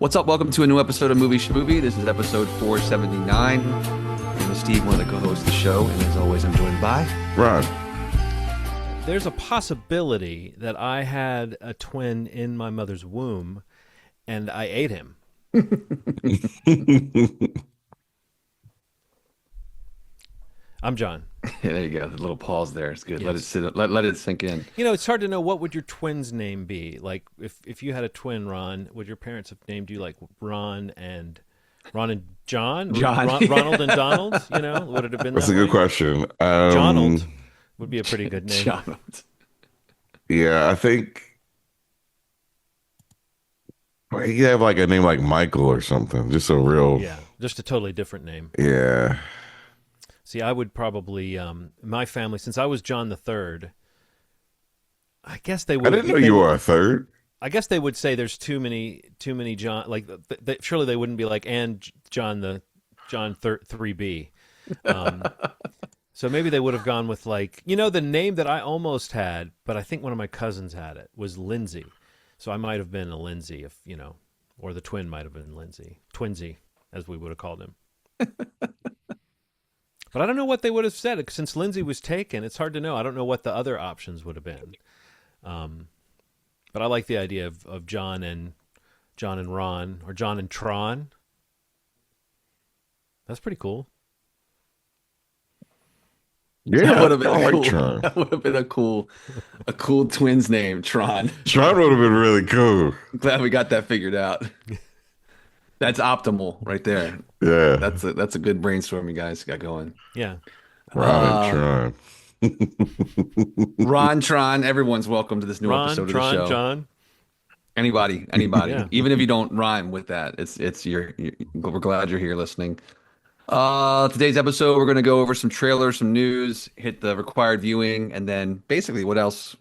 What's up? Welcome to a new episode of Movie Schmovie. This is episode 479. My name is Steve, one of the co-hosts of the show, and as always, I'm joined by Ron. There's a possibility that I had a twin in my mother's womb, and I ate him. I'm John. There you go. A little pause there. It's good. Yes. Let it sit. Let it sink in. You know, it's hard to know what would your twin's name be. Like, if you had a twin, Ron, would your parents have named you like Ron and John? Ronald and Donald? You know, would it have been? That's that a good way? question. Donald would be a pretty good name. Donald. Yeah, I think you have like a name like Michael or something. Just a real. Yeah, just a totally different name. Yeah. See, I would probably, my family, since I was John the Third, I guess they would. I didn't know you were a third. I guess they would say there's too many John. Like, surely they wouldn't be like, and John 3B. So maybe they would have gone with like, you know, the name that I almost had, but I think one of my cousins had it, was Lindsay. So I might have been a Lindsay, if you know, or the twin might have been Lindsay, Twinsy, as we would have called him. But I don't know what they would have said. Since Lindsay was taken, it's hard to know. I don't know what the other options would have been. But I like the idea of John and Ron, or John and Tron. That's pretty cool. Yeah, That would have been like cool. Tron. That would have been a cool twin's name, Tron. Tron would have been really cool. Glad we got that figured out. That's optimal right there. Yeah. That's a good brainstorm you guys got going. Yeah. Ron and Tron. Ron, Tron, everyone's welcome to this new Ron, episode Tron, of the show. John. Anybody, Yeah. even if you don't rhyme with that, we're glad you're here listening. Today's episode, we're going to go over some trailers, some news, hit the required viewing, and then basically what else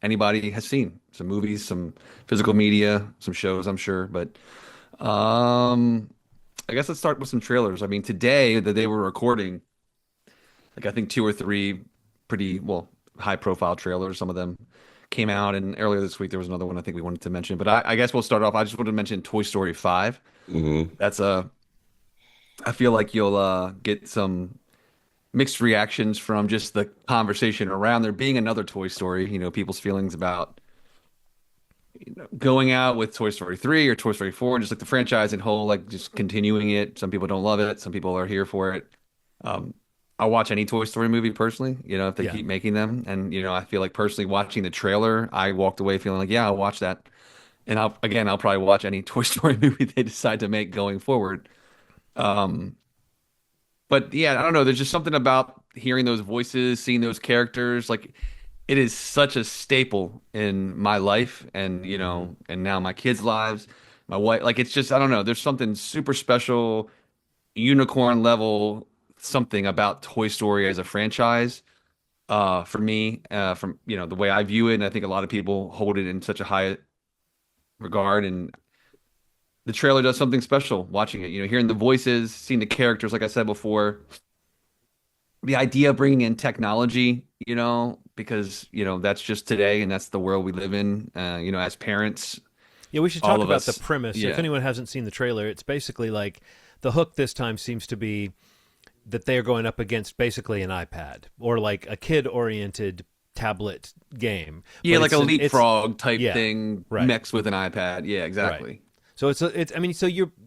anybody has seen. Some movies, some physical media, some shows, I'm sure. But I guess let's start with some trailers. I mean, today, the day we're recording, like I think 2 or 3 pretty, high profile trailers. Some of them came out, and earlier this week there was another one I think we wanted to mention. But I guess we'll start off. I just wanted to mention Toy Story 5. Mm-hmm. That's I feel like you'll get some mixed reactions from just the conversation around there being another Toy Story. You know, people's feelings about going out with Toy Story 3 or Toy Story 4, just like the franchise in whole, like just continuing it. Some people don't love it. Some people are here for it. I'll watch any Toy Story movie personally, you know, if they keep making them. And, you know, I feel like personally watching the trailer, I walked away feeling like, yeah, I'll watch that. And I'll probably watch any Toy Story movie they decide to make going forward. But yeah, I don't know. There's just something about hearing those voices, seeing those characters. Like, it is such a staple in my life, and you know, and now my kids' lives, my wife. Like, it's just, I don't know. There's something super special, unicorn level, something about Toy Story as a franchise. For me, from you know the way I view it, and I think a lot of people hold it in such a high regard. And the trailer does something special. Watching it, you know, hearing the voices, seeing the characters, like I said before. The idea of bringing in technology, you know, because, you know, that's just today and that's the world we live in, you know, as parents. Yeah, we should talk about us, the premise. yeah. If anyone hasn't seen the trailer, it's basically like the hook this time seems to be that they are going up against basically an iPad or like a kid-oriented tablet game. Yeah, But like a leapfrog type thing right. mixed with an iPad. Yeah, exactly. Right. So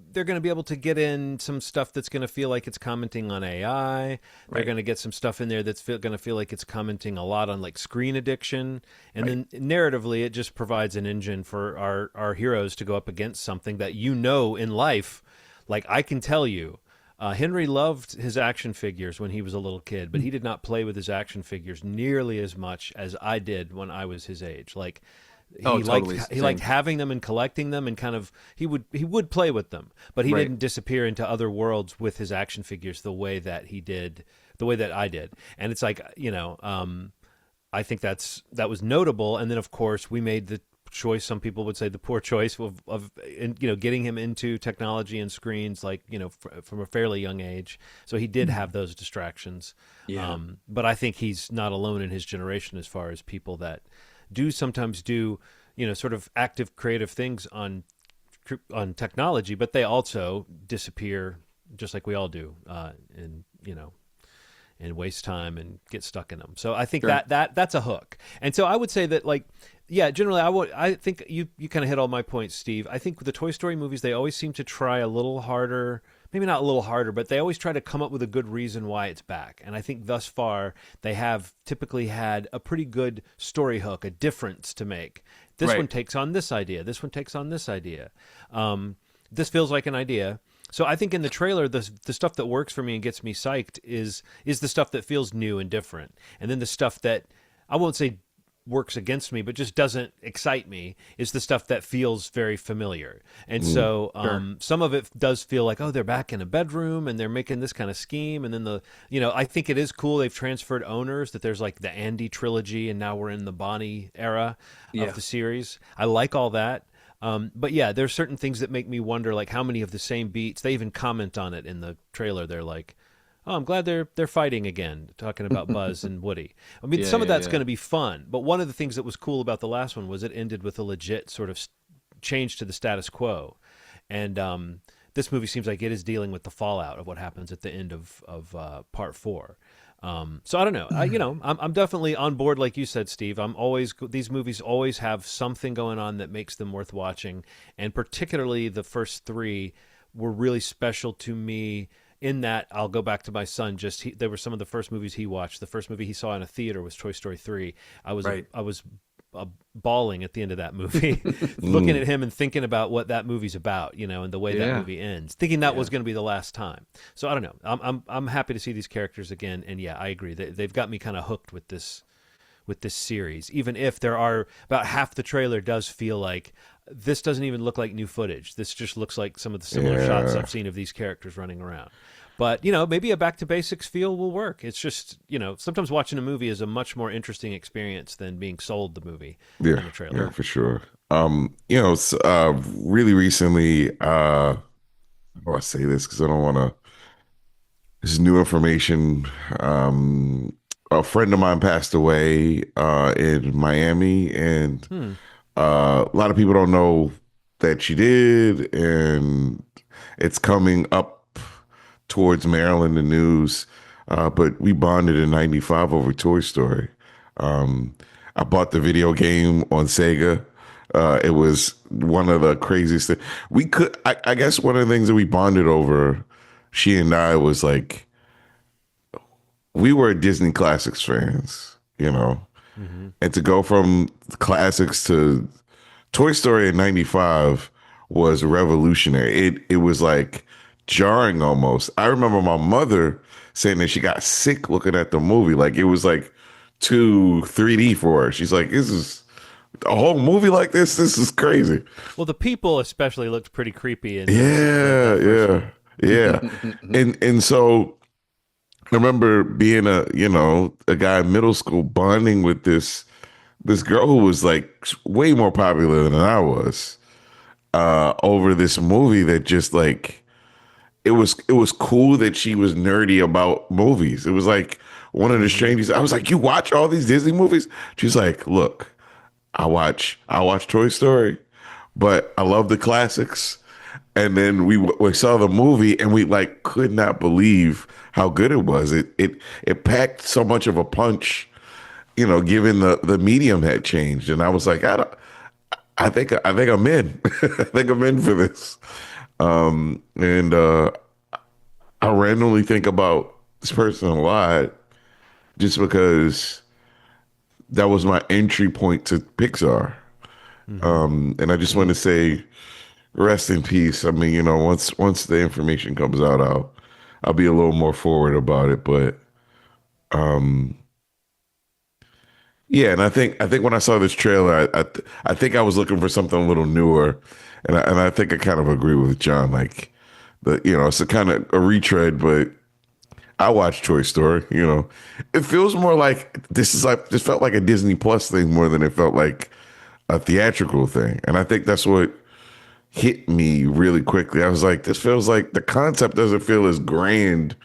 they're going to be able to get in some stuff that's going to feel like it's commenting on AI. They're going to get some stuff in there that's going to feel like it's commenting a lot on like screen addiction. And then narratively, it just provides an engine for our heroes to go up against something that, you know, in life. Like, I can tell you, Henry loved his action figures when he was a little kid, but he did not play with his action figures nearly as much as I did when I was his age. Like, he liked having them and collecting them, and kind of he would play with them, but he didn't disappear into other worlds with his action figures the way that I did. And it's like, you know, I think that was notable. And then of course we made the choice, some people would say the poor choice of you know, getting him into technology and screens, like, you know, from a fairly young age. So he did have those distractions. Yeah. But I think he's not alone in his generation as far as people that sometimes do, you know, sort of active creative things on on technology, but they also disappear just like we all do, and and waste time and get stuck in them. So I think that's a hook. And so I would say that, like, yeah, generally I think you kind of hit all my points, Steve. I think with the Toy Story movies, they always seem to try a little harder, maybe not a little harder, but they always try to come up with a good reason why it's back. And I think thus far they have typically had a pretty good story hook, a difference to make. This one takes on this idea. This one takes on this idea. This feels like an idea. So I think in the trailer, the stuff that works for me and gets me psyched is the stuff that feels new and different. And then the stuff that I won't say works against me, but just doesn't excite me is the stuff that feels very familiar. And so some of it does feel like, oh, they're back in a bedroom and they're making this kind of scheme. And then I think it is cool. They've transferred owners, that there's like the Andy trilogy and now we're in the Bonnie era of the series. I like all that. But yeah, there's certain things that make me wonder, like how many of the same beats. They even comment on it in the trailer. They're like, "Oh, I'm glad they're fighting again," talking about Buzz and Woody. I mean, some of that's going to be fun. But one of the things that was cool about the last one was it ended with a legit sort of change to the status quo, and this movie seems like it is dealing with the fallout of what happens at the end of part 4. So I don't know. I'm definitely on board, like you said, Steve. These movies always have something going on that makes them worth watching, and particularly the first 3 were really special to me. In that, I'll go back to my son. They were some of the first movies he watched. The first movie he saw in a theater was Toy Story 3. I was bawling at the end of that movie, looking at him and thinking about what that movie's about, and the way that movie ends, thinking that was going to be the last time. So I don't know. I'm happy to see these characters again, and yeah, I agree. They've got me kind of hooked with this series, even if there are about half the trailer does feel like this doesn't even look like new footage. This just looks like some of the similar shots I've seen of these characters running around. But, maybe a back to basics feel will work. It's just, sometimes watching a movie is a much more interesting experience than being sold the movie in the trailer. Yeah, for sure. Really recently, I say this because I don't want to, this is new information. A friend of mine passed away in Miami, and a lot of people don't know that she did, and it's coming up towards Maryland, the news. But we bonded in '95 over Toy Story. I bought the video game on Sega. It was one of the craziest things. I guess one of the things that we bonded over, she and I, was like, we were Disney Classics fans, and to go from the classics to Toy Story in '95 was revolutionary. It was like jarring almost. I remember my mother saying that she got sick looking at the movie. Like it was like too 3D for her. She's like, this is a whole movie like this? This is crazy. Well, the people especially looked pretty creepy. Yeah. And so I remember being a guy in middle school bonding with this girl who was like way more popular than I was over this movie that just like, it was cool that she was nerdy about movies. It was like one of the strangest. I was like, you watch all these Disney movies? She's like, look, I watch Toy Story, but I love the classics. And then we saw the movie and we like could not believe how good it was. It packed so much of a punch, given the medium had changed. And I was like, I think I'm in. I think I'm in for this. And I randomly think about this person a lot just because that was my entry point to Pixar. And I just want to say, rest in peace. I mean, once the information comes out, I'll be a little more forward about it. But yeah, and I think when I saw this trailer, I think I was looking for something a little newer, and I think I kind of agree with John. Like, it's a kind of a retread, but I watched Toy Story. It feels more like this felt like a Disney Plus thing more than it felt like a theatrical thing, and I think that's what hit me really quickly. I was like, this feels like the concept doesn't feel as grand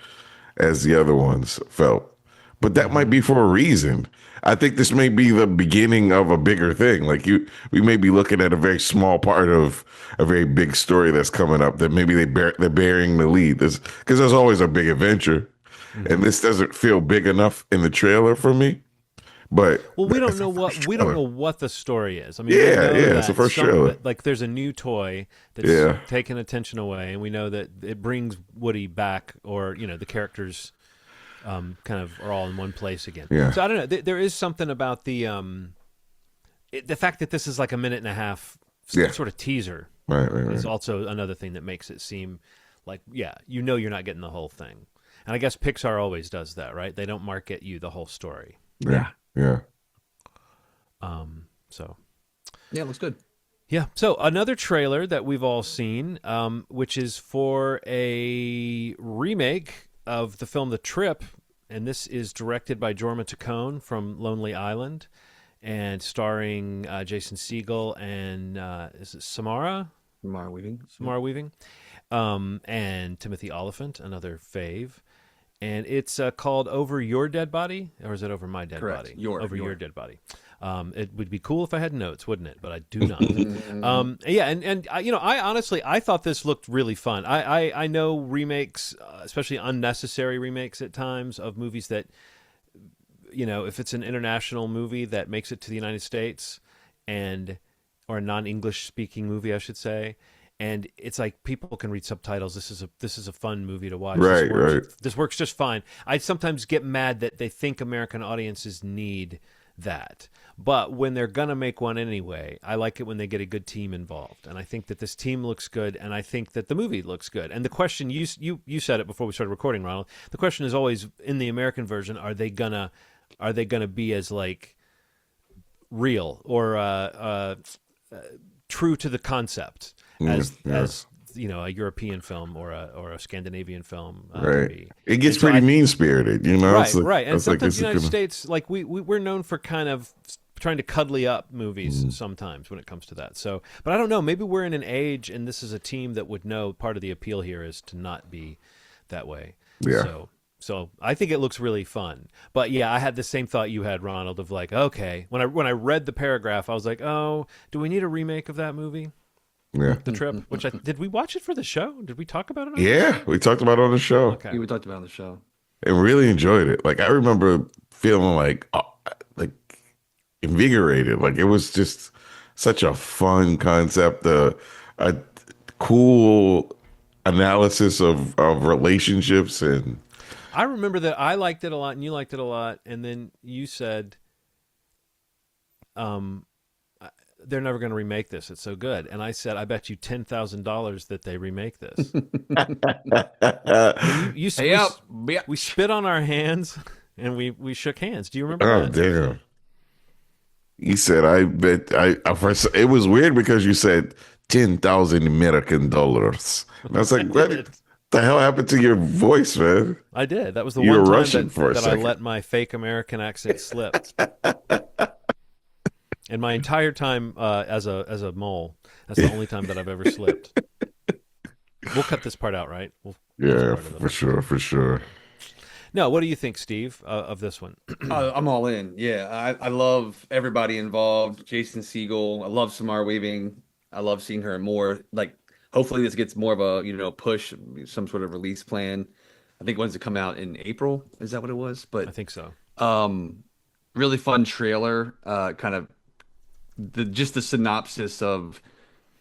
as the other ones felt, but that might be for a reason. I think this may be the beginning of a bigger thing. Like we may be looking at a very small part of a very big story that's coming up. That maybe they're bearing the lead. Because there's always a big adventure, and this doesn't feel big enough in the trailer for me. But well, we don't know what the story is. I mean, yeah, we know yeah, that it's the first trailer. like there's a new toy that's Yeah. taking attention away, and we know that it brings Woody back, or the characters kind of are all in one place again. Yeah. So I don't know. There is something about the fact that this is like a minute and a half sort of teaser. Right. Is also another thing that makes it seem like you're not getting the whole thing. And I guess Pixar always does that, right? They don't market you the whole story. Yeah. So Yeah, it looks good. yeah. So another trailer that we've all seen, which is for a remake of the film The Trip, and this is directed by Jorma Taccone from Lonely Island, and starring Jason Segel and is it Samara Weaving, and Timothy Olyphant, another fave. And it's called Over Your Dead Body, or is it Over My Dead Correct. Body? Your Dead Body. It would be cool if I had notes, wouldn't it? But I do not. Yeah, and I honestly thought this looked really fun. I know remakes, especially unnecessary remakes at times of movies that, if it's an international movie that makes it to the United States, or a non-English speaking movie, I should say. And it's like people can read subtitles. This is a fun movie to watch. Right. This works just fine. I sometimes get mad that they think American audiences need that. But when they're gonna make one anyway, I like it when they get a good team involved. And I think that this team looks good, and I think that the movie looks good. And the question you said it before we started recording, Ronald. The question is always, in the American version, are they gonna be as like real or true to the concept as a European film or a Scandinavian film can be. It gets pretty mean spirited, Right. And sometimes the United States, like we're known for kind of trying to cuddly up movies sometimes when it comes to that. So, but I don't know. Maybe we're in an age, and this is a team that would know part of the appeal here is to not be that way. Yeah. So I think it looks really fun. But yeah, I had the same thought you had, Ronald, of like, okay, when I read the paragraph, I was like, oh, do we need a remake of that movie? Yeah. The Trip, did we watch it for the show? Did we talk about it? We talked about it on the show. Okay. Yeah, we talked about it on the show. And really enjoyed it. Like I remember feeling like invigorated. Like it was just such a fun concept, a cool analysis of relationships. And I remember that I liked it a lot and you liked it a lot, and then you said they're never going to remake this. It's so good. And I said, I bet you $10,000 that they remake this. We spit on our hands and we shook hands. Do you remember that? Oh, damn. You said, I bet it was weird because you said 10,000 American dollars. And I was like, what the hell happened to your voice, man? I did. That was the you one were time Russian for a that I second. let my fake American accent slip. And my entire time as a mole, that's the only time that I've ever slipped. We'll cut this part out, right? Yeah, for sure. No, what do you think, Steve, of this one? I'm all in. Yeah, I love everybody involved. Jason Segel. I love Samara Weaving. I love seeing her more. Like, hopefully this gets more of a push, some sort of release plan. I think when's it come out in April? Is that what it was? But I think so. Really fun trailer. Kind of just the synopsis of.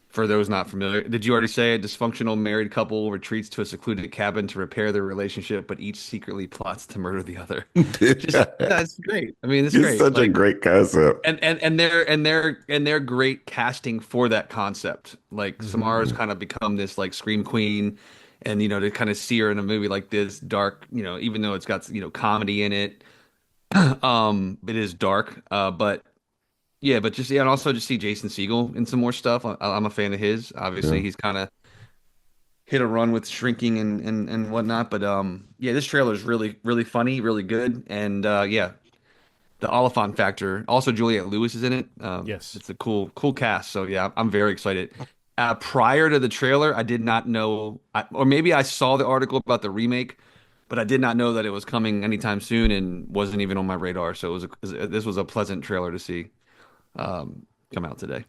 For those not familiar, did you already say a dysfunctional married couple retreats to a secluded cabin to repair their relationship, but each secretly plots to murder the other? That's great. I mean, it's great. Such a great concept. And they're great casting for that concept. Like Samara's kind of become this like scream queen, and to kind of see her in a movie like this dark, even though it's got comedy in it, it is dark. But yeah, but and also just see Jason Segel in some more stuff. I'm a fan of his. Obviously, he's kind of hit a run with Shrinking and whatnot. But yeah, this trailer is really, really funny, really good. And yeah, the Oliphant factor. Also, Juliette Lewis is in it. Yes, it's a cool cast. So yeah, I'm very excited. Prior to the trailer, I did not know, or maybe I saw the article about the remake, but I did not know that it was coming anytime soon and wasn't even on my radar. So this was a pleasant trailer to see come out today.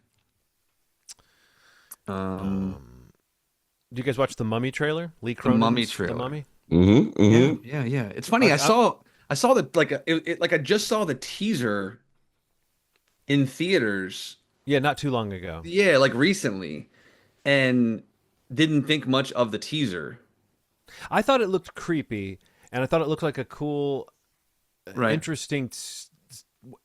Do you guys watch the Mummy trailer? Lee The Mummy Cronin's trailer. The Mummy? Mm-hmm, mm-hmm. Yeah. It's funny. I saw the I just saw the teaser in theaters. Yeah, not too long ago. Yeah, like recently, and didn't think much of the teaser. I thought it looked creepy, and I thought it looked like a cool, Right. interesting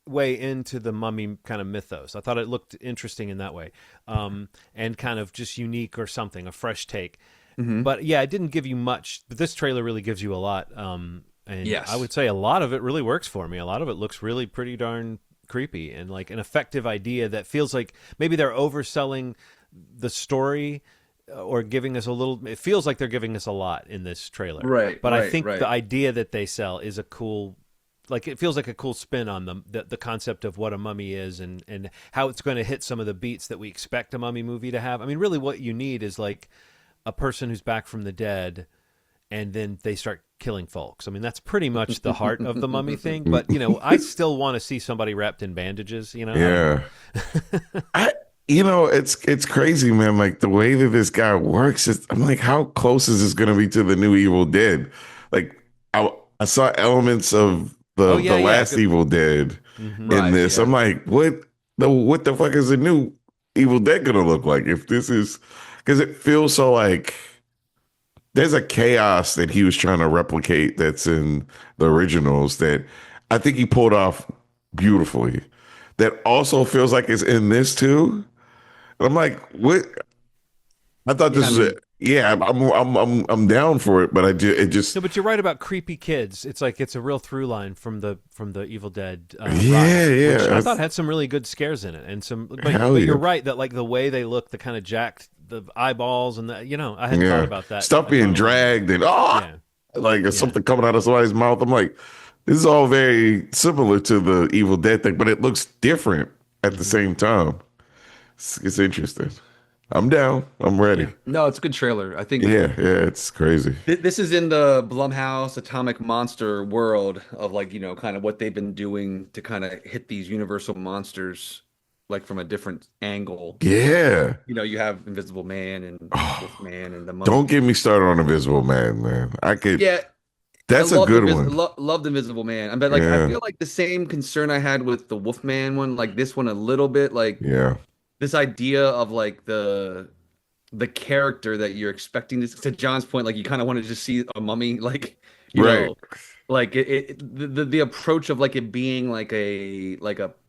way into the Mummy kind of mythos. I thought it looked interesting in that way, and kind of just unique or something, a fresh take. Mm-hmm. But yeah, it didn't give you much. But this trailer really gives you a lot. And Yes. I would say a lot of it really works for me. A lot of it looks really pretty darn creepy and like an effective idea that feels like maybe they're overselling the story or giving us a little. It feels like they're giving us a lot in this trailer. Right, But I right, think right. the idea that they sell is a cool. Like it feels like a cool spin on the concept of what a mummy is and how it's going to hit some of the beats that we expect a mummy movie to have. I mean, really, what you need is like a person who's back from the dead, and then they start killing folks. I mean, that's pretty much the heart of the mummy thing. But I still want to see somebody wrapped in bandages. Yeah. It's crazy, man. Like the way that this guy works, I'm like, how close is this going to be to the new Evil Dead? Like I saw elements of the last Evil Dead in Right, this. yeah. I'm like, what the fuck is the new Evil Dead going to look like? If this is, because it feels so like there's a chaos that he was trying to replicate that's in the originals that I think he pulled off beautifully. That also feels like it's in this too. And I'm like, what? I thought this was I'm down for it, but it just No, but you're right about creepy kids. It's like it's a real through line from the Evil Dead. Yeah, which I yeah. thought had some really good scares in it, and some. But Hell yeah. you're right that like the way they look, the kind of jacked, the eyeballs, and I hadn't thought about that Stuff being dragged and like something coming out of somebody's mouth. I'm like, this is all very similar to the Evil Dead thing, but it looks different at the same time. It's interesting. I'm down. I'm ready. No, it's a good trailer. I think Yeah, it's crazy. this is in the Blumhouse Atomic Monster world of like, kind of what they've been doing to kind of hit these universal monsters like from a different angle. Yeah. You have Invisible Man and Wolfman and the Mummy. Don't get me started on Invisible Man. I could. Yeah, That's I a loved good one. Loved Invisible Man. But like Yeah. I feel like the same concern I had with the Wolfman one, like this one a little bit, like Yeah. this idea of like the character that you're expecting to John's point, like you kind of want to just see a mummy, like Right. like the approach of like it being like a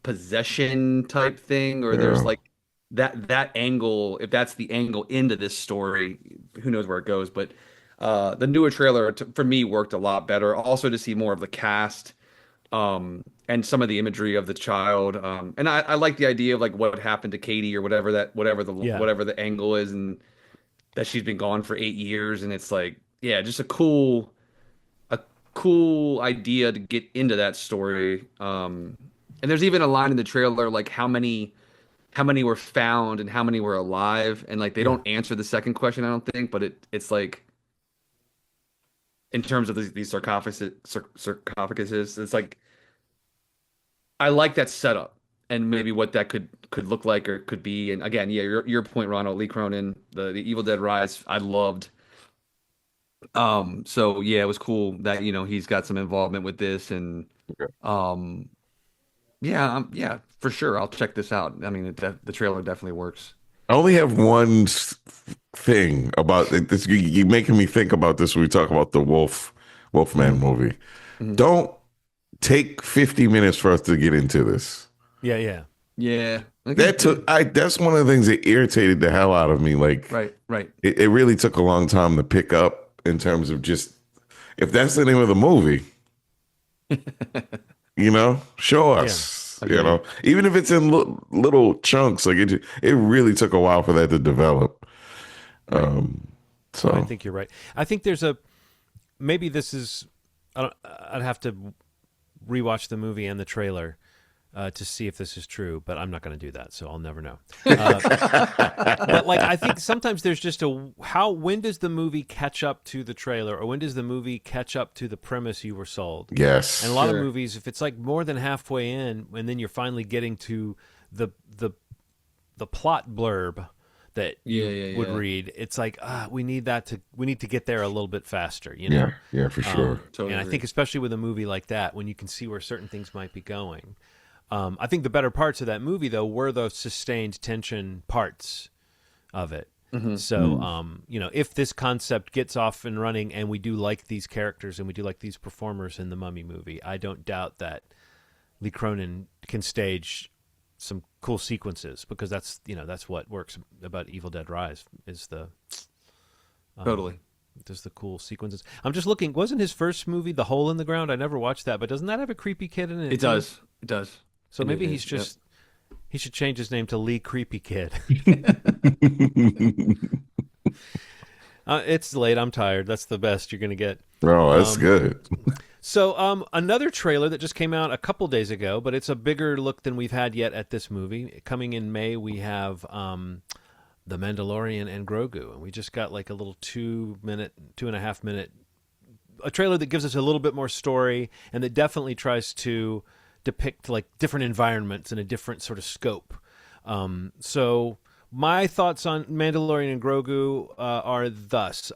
possession type thing, or there's Yeah. like that angle. If that's the angle into this story, who knows where it goes? But the newer trailer for me worked a lot better. Also to see more of the cast. And some of the imagery of the child, and I like the idea of like what happened to Katie or whatever the angle is, and that she's been gone for 8 years, and it's like just a cool idea to get into that story. And there's even a line in the trailer like how many were found and how many were alive, and like they don't answer the second question, I don't think, but it's like in terms of these sarcophaguses, it's like I like that setup and maybe what that could look like or could be. And again, your point, Ronald, Lee Cronin, the Evil Dead Rise, I loved. So yeah, it was cool that he's got some involvement with this, and yeah, for sure, I'll check this out. I mean, the trailer definitely works. I only have one thing about it. This. You're making me think about this when we talk about the Wolfman movie. Mhm. Don't take 50 minutes for us to get into this. Yeah. Yeah. That's one of the things that irritated the hell out of me. Like, Right. it really took a long time to pick up in terms of just, if that's the name of the movie, show us. Yeah. Even if it's in little chunks, like it really took a while for that to develop. Right. So I think you're right. I think there's maybe this is, I'd have to rewatch the movie and the trailer, to see if this is true, but I'm not going to do that, so I'll never know. But like, I think sometimes there's just when does the movie catch up to the trailer, or when does the movie catch up to the premise you were sold? Yes. And a lot of movies, if it's like more than halfway in, and then you're finally getting to the plot blurb that you would read, it's like, we need to get there a little bit faster, you know? Yeah, for sure. Totally And I think especially with a movie like that, when you can see where certain things might be going. I think the better parts of that movie, though, were those sustained tension parts of it. So, if this concept gets off and running and we do like these characters and we do like these performers in the Mummy movie, I don't doubt that Lee Cronin can stage some cool sequences, because that's what works about Evil Dead Rise is the Totally. There's the cool sequences. I'm just looking. Wasn't his first movie The Hole in the Ground? I never watched that, but doesn't that have a creepy kid in it? It does. It does. So maybe he's just he should change his name to Lee Creepy Kid. It's late. I'm tired. That's the best you're gonna get. Oh, that's good. So another trailer that just came out a couple days ago, but it's a bigger look than we've had yet at this movie. Coming in May, we have The Mandalorian and Grogu, and we just got like a little 2.5 minute, a trailer that gives us a little bit more story and that definitely tries to depict like different environments in a different sort of scope. So my thoughts on Mandalorian and Grogu are thus.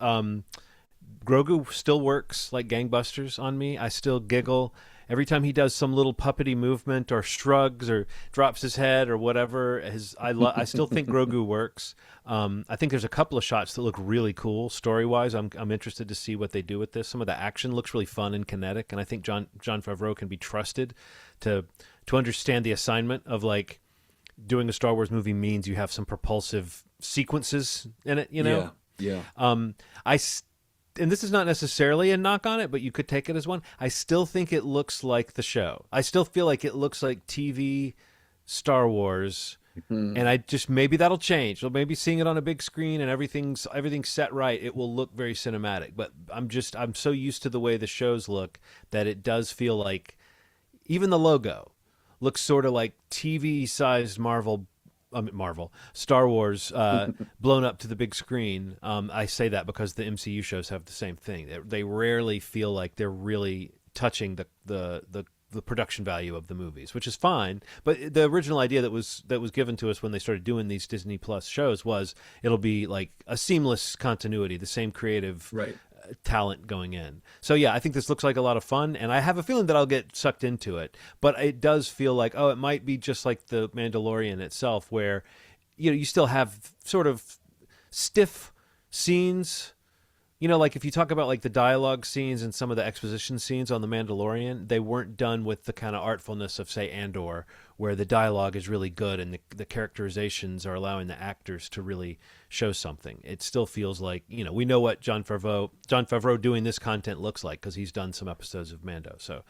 Grogu still works like gangbusters on me. I still giggle every time he does some little puppety movement or shrugs or drops his head or whatever. I still think Grogu works. I think there's a couple of shots that look really cool story-wise. I'm interested to see what they do with this. Some of the action looks really fun and kinetic, and I think Jon Favreau can be trusted to understand the assignment of like doing a Star Wars movie means you have some propulsive sequences in it. Yeah. And this is not necessarily a knock on it, but you could take it as one. I still think it looks like the show. I still feel like it looks like TV Star Wars, and I just, maybe that'll change. Well, maybe seeing it on a big screen and everything's set right, it will look very cinematic. But I'm so used to the way the shows look that it does feel like even the logo looks sort of like TV-sized Star Wars blown up to the big screen. I say that because the MCU shows have the same thing. They rarely feel like they're really touching the production value of the movies, which is fine. But the original idea that was given to us when they started doing these Disney Plus shows was it'll be like a seamless continuity, the same creative talent going in. So yeah, I think this looks like a lot of fun, and I have a feeling that I'll get sucked into it. But it does feel like, it might be just like the Mandalorian itself, where you still have sort of stiff scenes. Like if you talk about like the dialogue scenes and some of the exposition scenes on The Mandalorian, they weren't done with the kind of artfulness of, say, Andor, where the dialogue is really good and the characterizations are allowing the actors to really show something. It still feels like, we know what Jon Favreau doing this content looks like because he's done some episodes of Mando. So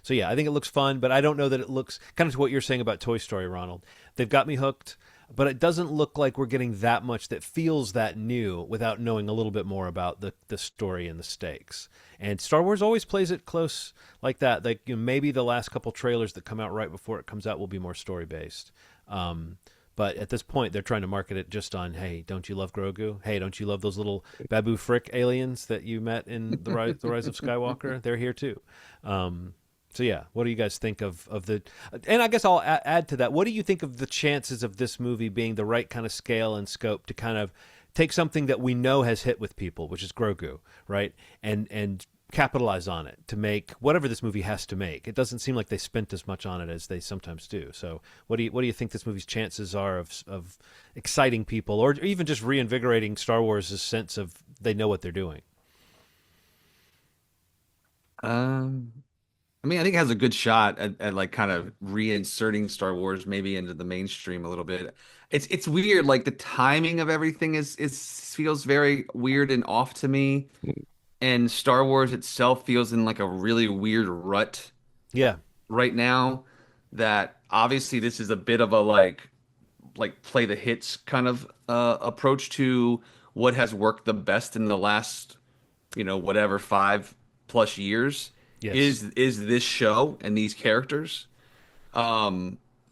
yeah, I think it looks fun, but I don't know that it looks, kind of to what you're saying about Toy Story, Ronald. They've got me hooked, but it doesn't look like we're getting that much that feels that new without knowing a little bit more about the story and the stakes. And Star Wars always plays it close like that. Like maybe the last couple trailers that come out right before it comes out will be more story based. But at this point, they're trying to market it just on, hey, don't you love Grogu? Hey, don't you love those little Babu Frick aliens that you met in the Rise of Skywalker? They're here too. So yeah, what do you guys think of the? And I guess I'll add to that. What do you think of the chances of this movie being the right kind of scale and scope to kind of take something that we know has hit with people, which is Grogu, right, and capitalize on it to make whatever this movie has to make? It doesn't seem like they spent as much on it as they sometimes do. So what do you think this movie's chances are of exciting people, or even just reinvigorating Star Wars' sense of they know what they're doing? I think it has a good shot at like kind of reinserting Star Wars maybe into the mainstream a little bit. It's weird, like the timing of everything is feels very weird and off to me. And Star Wars itself feels in like a really weird rut right now, that obviously this is a bit of a like play the hits kind of approach to what has worked the best in the last, whatever 5+ years. Yes. Is this show and these characters.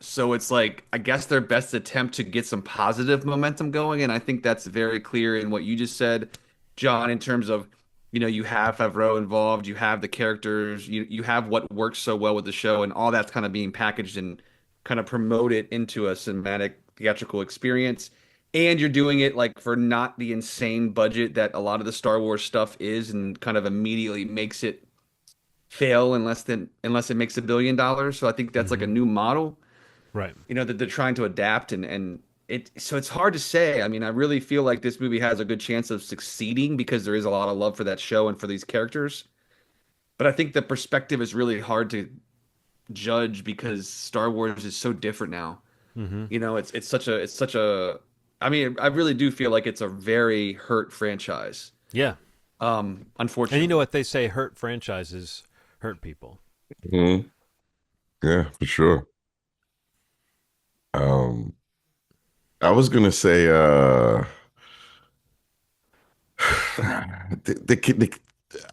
So it's like, I guess their best attempt to get some positive momentum going. And I think that's very clear in what you just said, John, in terms of, you have Favreau involved, you have the characters, you have what works so well with the show, and all that's kind of being packaged and kind of promoted into a cinematic theatrical experience. And you're doing it like for not the insane budget that a lot of the Star Wars stuff is, and kind of immediately makes it fail unless it makes $1 billion. So I think that's like a new model, Right. that they're trying to adapt, and it's hard to say. I mean, I really feel like this movie has a good chance of succeeding because there is a lot of love for that show and for these characters. But I think the perspective is really hard to judge because Star Wars is so different now. It's such a I mean, I really do feel like it's a very hurt franchise. Yeah. Unfortunately. And you know what they say, hurt franchises hurt people. Mhm. Yeah, for sure. Um, I was gonna say, the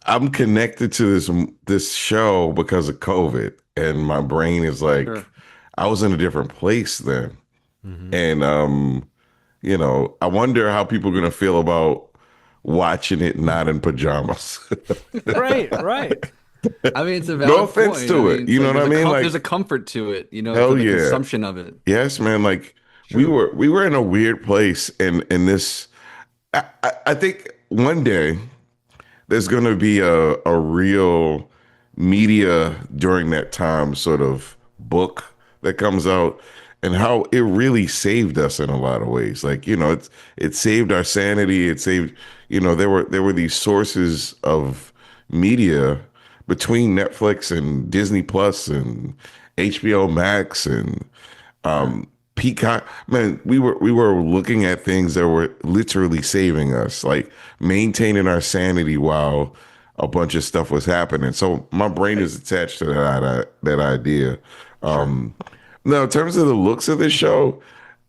I'm connected to this show because of COVID, and my brain is like, Sure. I was in a different place then, Mm-hmm. and I wonder how people are gonna feel about watching it not in pajamas. Right, right. I mean, it's a No valid offense point. I to mean, it, it's you know like what I mean? there's a Like, comfort to it, to hell the yeah. consumption of it. Yes, man. Like True. we were in a weird place, and this. I think one day there's going to be a real media during that time sort of book that comes out, and how it really saved us in a lot of ways. Like, it saved our sanity. It saved, there were these sources of media between Netflix and Disney Plus and HBO Max and Peacock. Man, we were looking at things that were literally saving us, like maintaining our sanity while a bunch of stuff was happening. So my brain is attached to that idea. Sure. Um, Now, in terms of the looks of this show,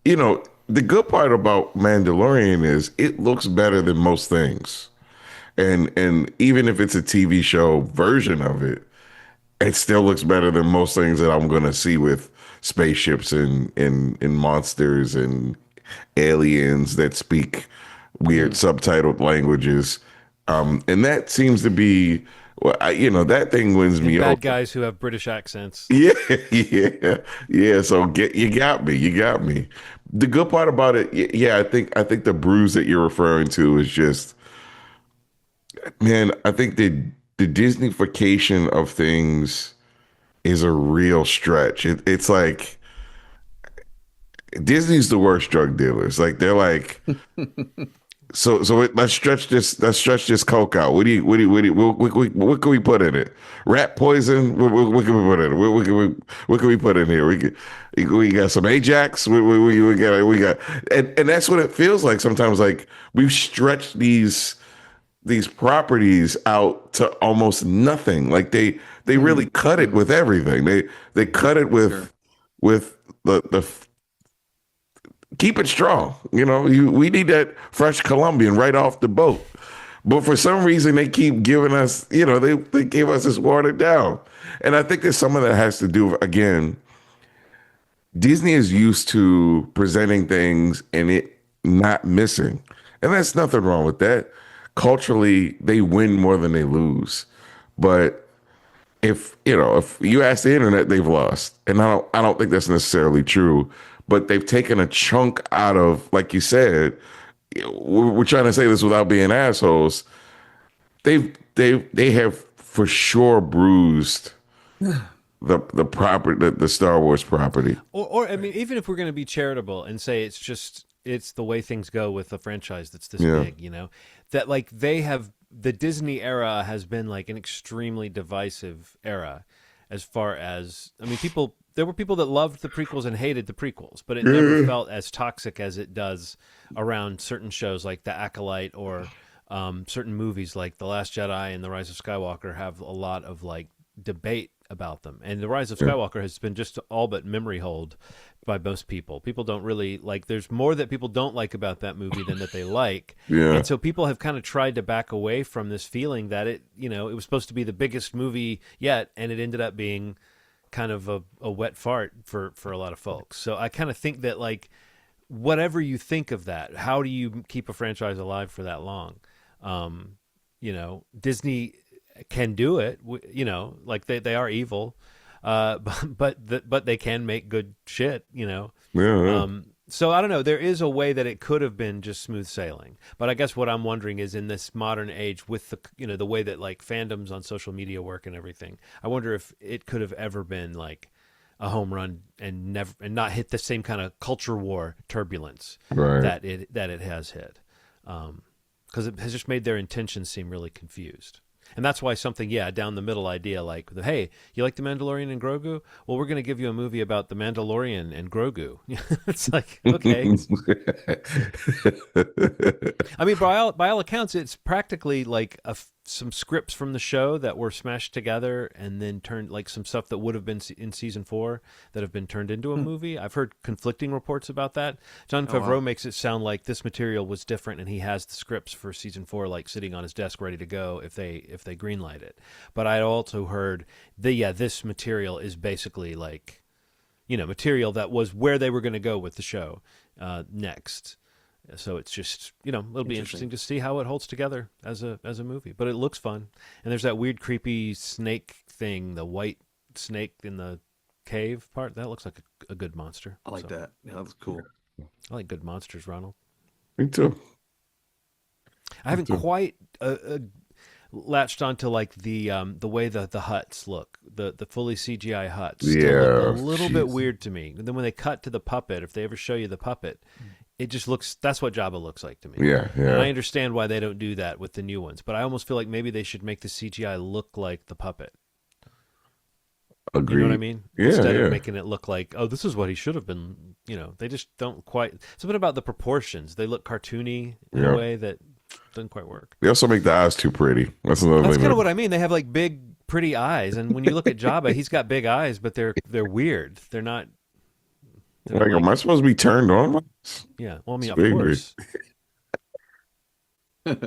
the good part about Mandalorian is it looks better than most things, and even if it's a TV show version of it, it still looks better than most things that I'm gonna see with spaceships and monsters and aliens that speak weird subtitled languages. And that seems to be, well, that thing wins And me bad over. guys who have British accents. Yeah, yeah, yeah. So you got me, you got me. The good part about it, yeah, I think the bruise that you're referring to is just, man, I think the Disneyfication of things is a real stretch. It's like Disney's the worst drug dealers. Like, they're like, let's stretch this coke out. What can we put in it? Rat poison. What can we put in it? What can we put in here? We got some Ajax. We got, and that's what it feels like sometimes. Like, we've stretched these properties out to almost nothing. Like, they really cut it with everything. They cut it Sure. with the keep it strong. We need that fresh Colombian right off the boat. But for some reason, they keep giving us, they gave us this watered down. And I think that some of that has to do, again, Disney is used to presenting things and it not missing. And there's nothing wrong with that. Culturally, they win more than they lose. But if you ask the internet, they've lost. And I don't think that's necessarily true. But they've taken a chunk out of, like you said, we're trying to say this without being assholes. They have for sure bruised the property, the Star Wars property. Or I mean, even if we're going to be charitable and say it's the way things go with a franchise that's this Yeah. big, that like the Disney era has been like an extremely divisive era as far as, I mean, there were people that loved the prequels and hated the prequels, but it never felt as toxic as it does around certain shows like The Acolyte or certain movies like The Last Jedi and The Rise of Skywalker have a lot of like debate about them. And The Rise of Skywalker has been just all but memory hold by most people. People don't really like, there's more that people don't like about that movie than that they like. Yeah. And so people have kind of tried to back away from this feeling that it was supposed to be the biggest movie yet, and it ended up being kind of a wet fart for a lot of folks. So I kind of think that, like, whatever you think of that, how do you keep a franchise alive for that long? Disney can do it, like they are evil, but they can make good shit, Yeah. So I don't know. There is a way that it could have been just smooth sailing, but I guess what I'm wondering is, in this modern age, with the way that like fandoms on social media work and everything, I wonder if it could have ever been like a home run and not hit the same kind of culture war turbulence that it has hit, because it has just made their intentions seem really confused. And that's why something, down the middle idea like, hey, you like The Mandalorian and Grogu? Well, we're going to give you a movie about The Mandalorian and Grogu. It's like, okay. I mean, by all accounts, it's practically like some scripts from the show that were smashed together and then turned, like some stuff that would have been in season 4 that have been turned into a movie. I've heard conflicting reports about that. Jon Favreau makes it sound like this material was different, and he has the scripts for season 4 like sitting on his desk ready to go if they greenlight it. But I also heard this material is basically like, material that was where they were going to go with the show next. So it's just, it'll be interesting to see how it holds together as a movie. But it looks fun. And there's that weird, creepy snake thing, the white snake in the cave part. That looks like a good monster. I like that. Yeah, that's cool. I like good monsters, Ronald. Me too. I haven't quite latched onto like the way the huts look, the fully CGI huts. Still look a little bit weird to me. And then when they cut to the puppet, if they ever show you the puppet, it just looks, that's what Jabba looks like to me. Yeah. And I understand why they don't do that with the new ones, but I almost feel like maybe they should make the CGI look like the puppet. Agreed. You know what I mean? Yeah, Instead of making it look like, oh, this is what he should have been, they just don't quite, something about the proportions. They look cartoony in a way that doesn't quite work. They also make the eyes too pretty. That's another thing. That's kind of what I mean. They have like big, pretty eyes, and when you look at Jabba, he's got big eyes, but they're weird. They're not. Like, am I supposed to be turned on? Yeah. Well, I mean, of It's course.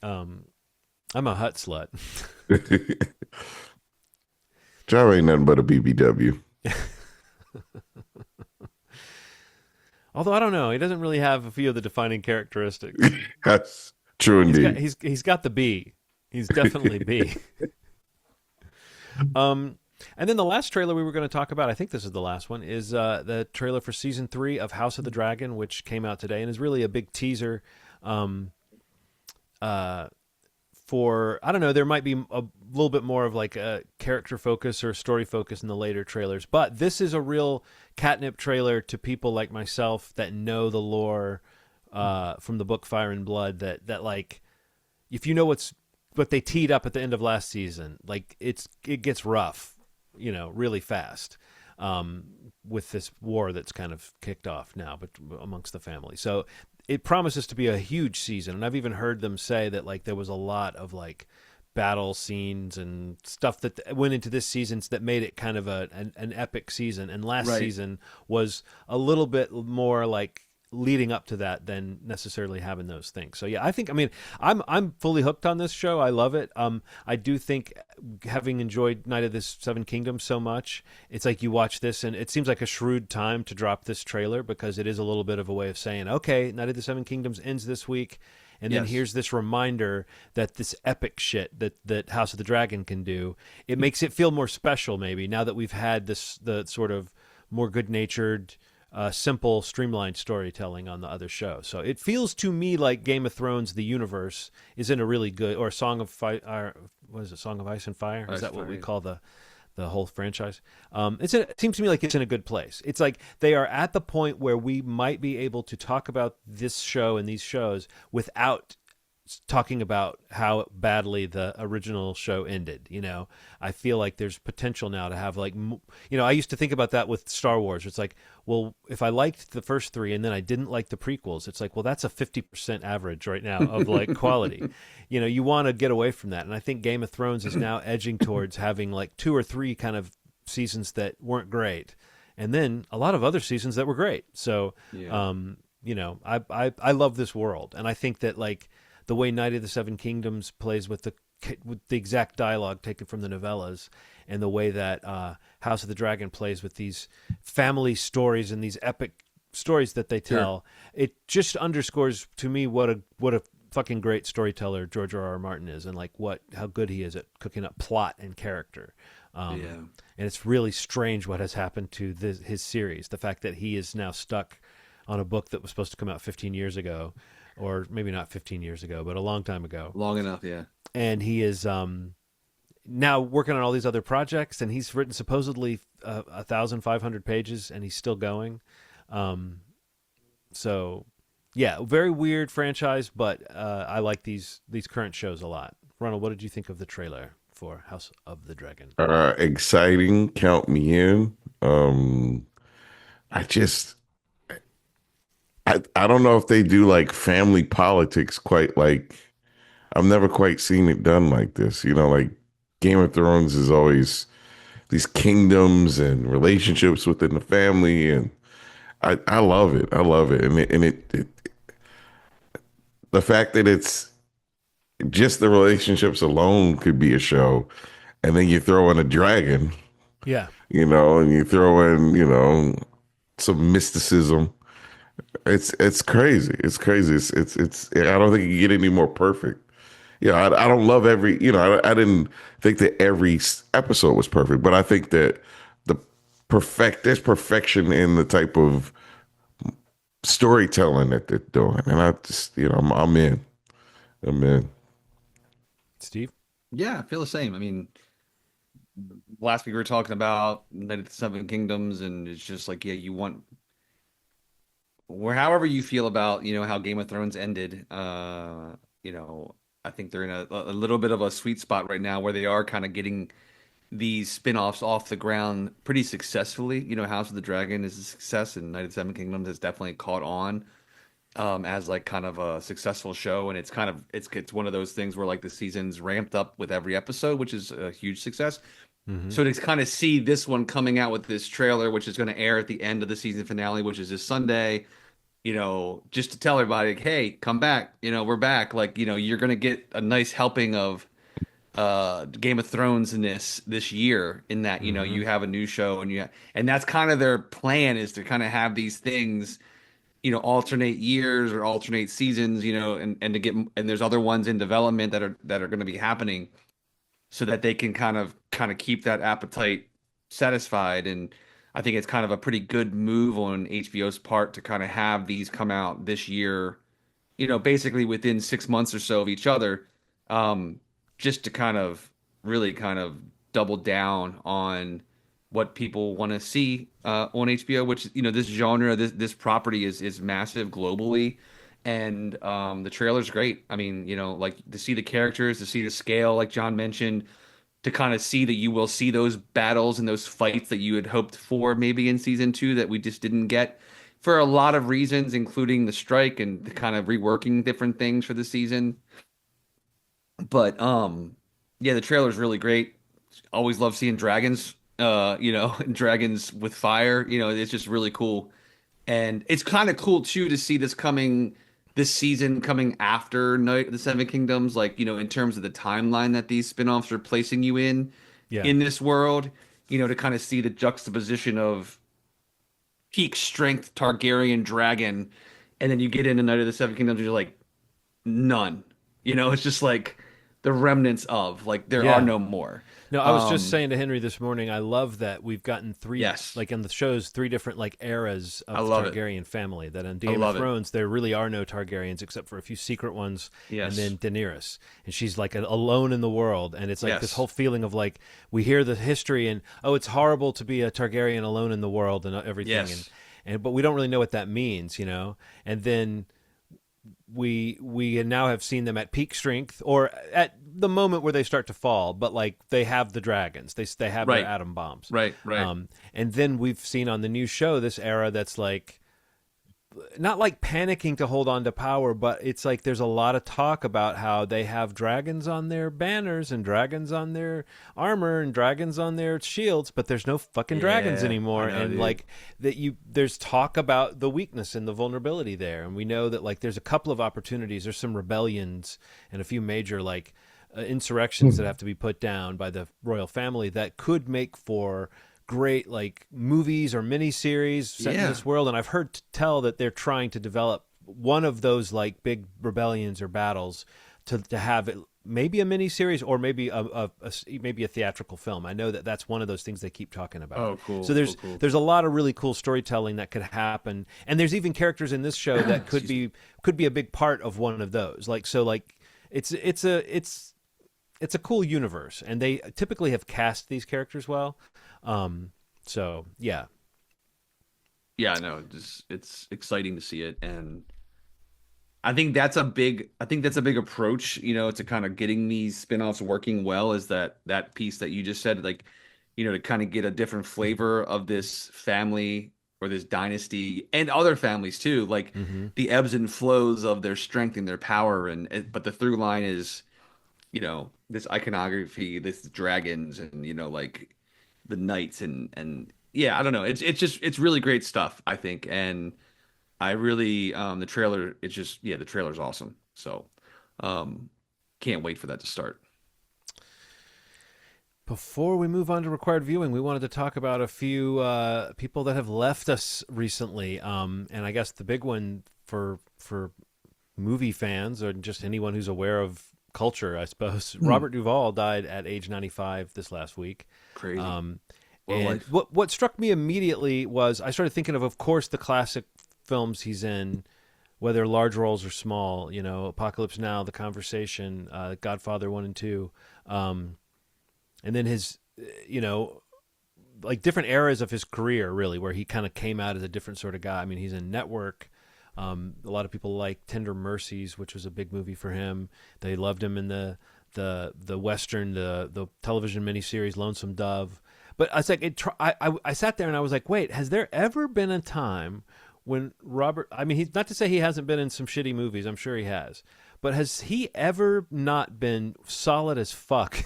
I'm a hut slut. Jabba ain't nothing but a BBW. Although I don't know, he doesn't really have a few of the defining characteristics. That's true indeed. He's got the B. He's definitely B. And then the last trailer we were going to talk about, I think this is the last one, is the trailer for season 3 of House of the Dragon, which came out today and is really a big teaser for, I don't know, there might be a little bit more of like a character focus or story focus in the later trailers, but this is a real catnip trailer to people like myself that know the lore from the book Fire and Blood, that like, if you know what they teed up at the end of last season, like it gets rough, really fast with this war that's kind of kicked off now, but amongst the family. So it promises to be a huge season, and I've even heard them say that like there was a lot of like battle scenes and stuff that went into this season that made it kind of an epic season. And last season was a little bit more like leading up to that than necessarily having those things. So yeah, I mean, I'm fully hooked on this show. I love it. I do think, having enjoyed Night of the Seven Kingdoms so much, it's like you watch this and it seems like a shrewd time to drop this trailer, because it is a little bit of a way of saying, okay, Night of the Seven Kingdoms ends this week, and then here's this reminder that this epic shit that House of the Dragon can do, it makes it feel more special maybe, now that we've had the sort of more good-natured, simple, streamlined storytelling on the other show. So it feels to me like Game of Thrones, the universe, is in a really good, or Song of Fire, what is it, Song of Ice and Fire? Is that what we call the whole franchise? It seems to me like it's in a good place. It's like they are at the point where we might be able to talk about this show and these shows without talking about how badly the original show ended. I feel like there's potential now to have like, I used to think about that with Star Wars. It's like, well, if I liked the first 3 and then I didn't like the prequels, it's like, well, that's a 50% average right now of like quality. You want to get away from that. And I think Game of Thrones is now edging towards having like 2 or 3 kind of seasons that weren't great, and then a lot of other seasons that were great. So, I love this world. And I think that like, the way Night of the Seven Kingdoms plays with with the exact dialogue taken from the novellas, and the way that House of the Dragon plays with these family stories and these epic stories that they tell. Sure. It just underscores to me what a fucking great storyteller George R.R. Martin is, and like how good he is at cooking up plot and character. And it's really strange what has happened to his series. The fact that he is now stuck on a book that was supposed to come out 15 years ago, or maybe not 15 years ago, but a long time ago. Long enough, yeah. And he is now working on all these other projects, and he's written supposedly 1,500 pages, and he's still going. So, yeah, very weird franchise, but I like these current shows a lot. Ronald, what did you think of the trailer for House of the Dragon? Exciting. Count me in. I don't know if they do like family politics quite like. I've never quite seen it done like this. Like Game of Thrones is always these kingdoms and relationships within the family, and I love it. I love it, and it the fact that it's just the relationships alone could be a show, and then you throw in a dragon, yeah, and you throw in some mysticism. It's crazy. It's crazy. It's I don't think you get any more perfect. I don't love every, I didn't think that every episode was perfect, but I think that there's perfection in the type of storytelling that they're doing. And I just, I'm in. Steve? Yeah, I feel the same. I mean, last week we were talking about Night of the Seven Kingdoms, and it's just like, yeah, you want, however you feel about, how Game of Thrones ended, I think they're in a little bit of a sweet spot right now where they are kind of getting these spin-offs off the ground pretty successfully. House of the Dragon is a success, and Night of the Seven Kingdoms has definitely caught on as like kind of a successful show. And it's kind of it's one of those things where like the season's ramped up with every episode, which is a huge success. Mm-hmm. So to kind of see this one coming out with this trailer, which is going to air at the end of the season finale, which is this Sunday, just to tell everybody, like, hey, come back, we're back. Like, you're going to get a nice helping of Game of Thrones in this year, in that, mm-hmm. you have a new show, and that's kind of their plan, is to kind of have these things, alternate years or alternate seasons, and to get, and there's other ones in development that are going to be happening, so that they can kind of keep that appetite satisfied. And I think it's kind of a pretty good move on HBO's part to kind of have these come out this year, basically within 6 months or so of each other, just to kind of really kind of double down on what people want to see on HBO, which, this genre, this property is massive globally. And the trailer's great. I mean, like to see the characters, to see the scale, like John mentioned, to kind of see that you will see those battles and those fights that you had hoped for maybe in season 2 that we just didn't get for a lot of reasons, including the strike and the kind of reworking different things for the season. But yeah, the trailer's really great. Always love seeing dragons, and dragons with fire. It's just really cool. And it's kind of cool too to see this season coming after Night of the Seven Kingdoms, like, in terms of the timeline that these spinoffs are placing you in this world, to kind of see the juxtaposition of peak strength Targaryen dragon, and then you get into Night of the Seven Kingdoms, and you're like, none. It's just like the remnants of, like, there are no more. No, I was just saying to Henry this morning, I love that we've gotten like in the shows, 3 different like eras of the Targaryen family. That in Game of Thrones, there really are no Targaryens except for a few secret ones, and then Daenerys, and she's like alone in the world, and it's like this whole feeling of like, we hear the history and it's horrible to be a Targaryen alone in the world and everything, and but we don't really know what that means, and then we now have seen them at peak strength, or at the moment where they start to fall, but like they have the dragons, they have their atom bombs, right. And then we've seen on the new show this era that's like not like panicking to hold on to power, but it's like there's a lot of talk about how they have dragons on their banners and dragons on their armor and dragons on their shields, but there's no fucking dragons anymore. And dude, like there's talk about the weakness and the vulnerability there, and we know that like there's a couple of opportunities. There's some rebellions and a few major like insurrections that have to be put down by the royal family that could make for great like movies or miniseries set in this world. And I've heard tell that they're trying to develop one of those like big rebellions or battles to have it maybe a miniseries or maybe maybe a theatrical film. I know that that's one of those things they keep talking about. Oh, cool. So cool. there's a lot of really cool storytelling that could happen, and there's even characters in this show that could be a big part of one of those. Like so, like it's a cool universe, and they typically have cast these characters well. So yeah. Yeah, no, it's exciting to see it, and I think that's a big approach, to kind of getting these spinoffs working well, is that piece that you just said, like, to kind of get a different flavor of this family or this dynasty and other families too, like the ebbs and flows of their strength and their power, but the through line is, this iconography, this dragons, and like the knights, and yeah, I don't know, it's really great stuff, I think, and I really the trailer, the trailer's awesome. So can't wait for that to start. Before we move on to required viewing, we wanted to talk about a few people that have left us recently. And I guess the big one for movie fans or just anyone who's aware of culture, I suppose, Robert Duvall died at age 95 this last week. Crazy. And what struck me immediately was I started thinking of course, the classic films he's in, whether large roles or small, Apocalypse Now, The Conversation, Godfather 1 and 2, and then his, like different eras of his career, really, where he kind of came out as a different sort of guy. I mean, he's in Network. A lot of people like Tender Mercies, which was a big movie for him. They loved him in the Western, the television miniseries Lonesome Dove. But I was like, I sat there and I was like, wait, has there ever been a time when Robert, I mean, he's not to say he hasn't been in some shitty movies, I'm sure he has, but has he ever not been solid as fuck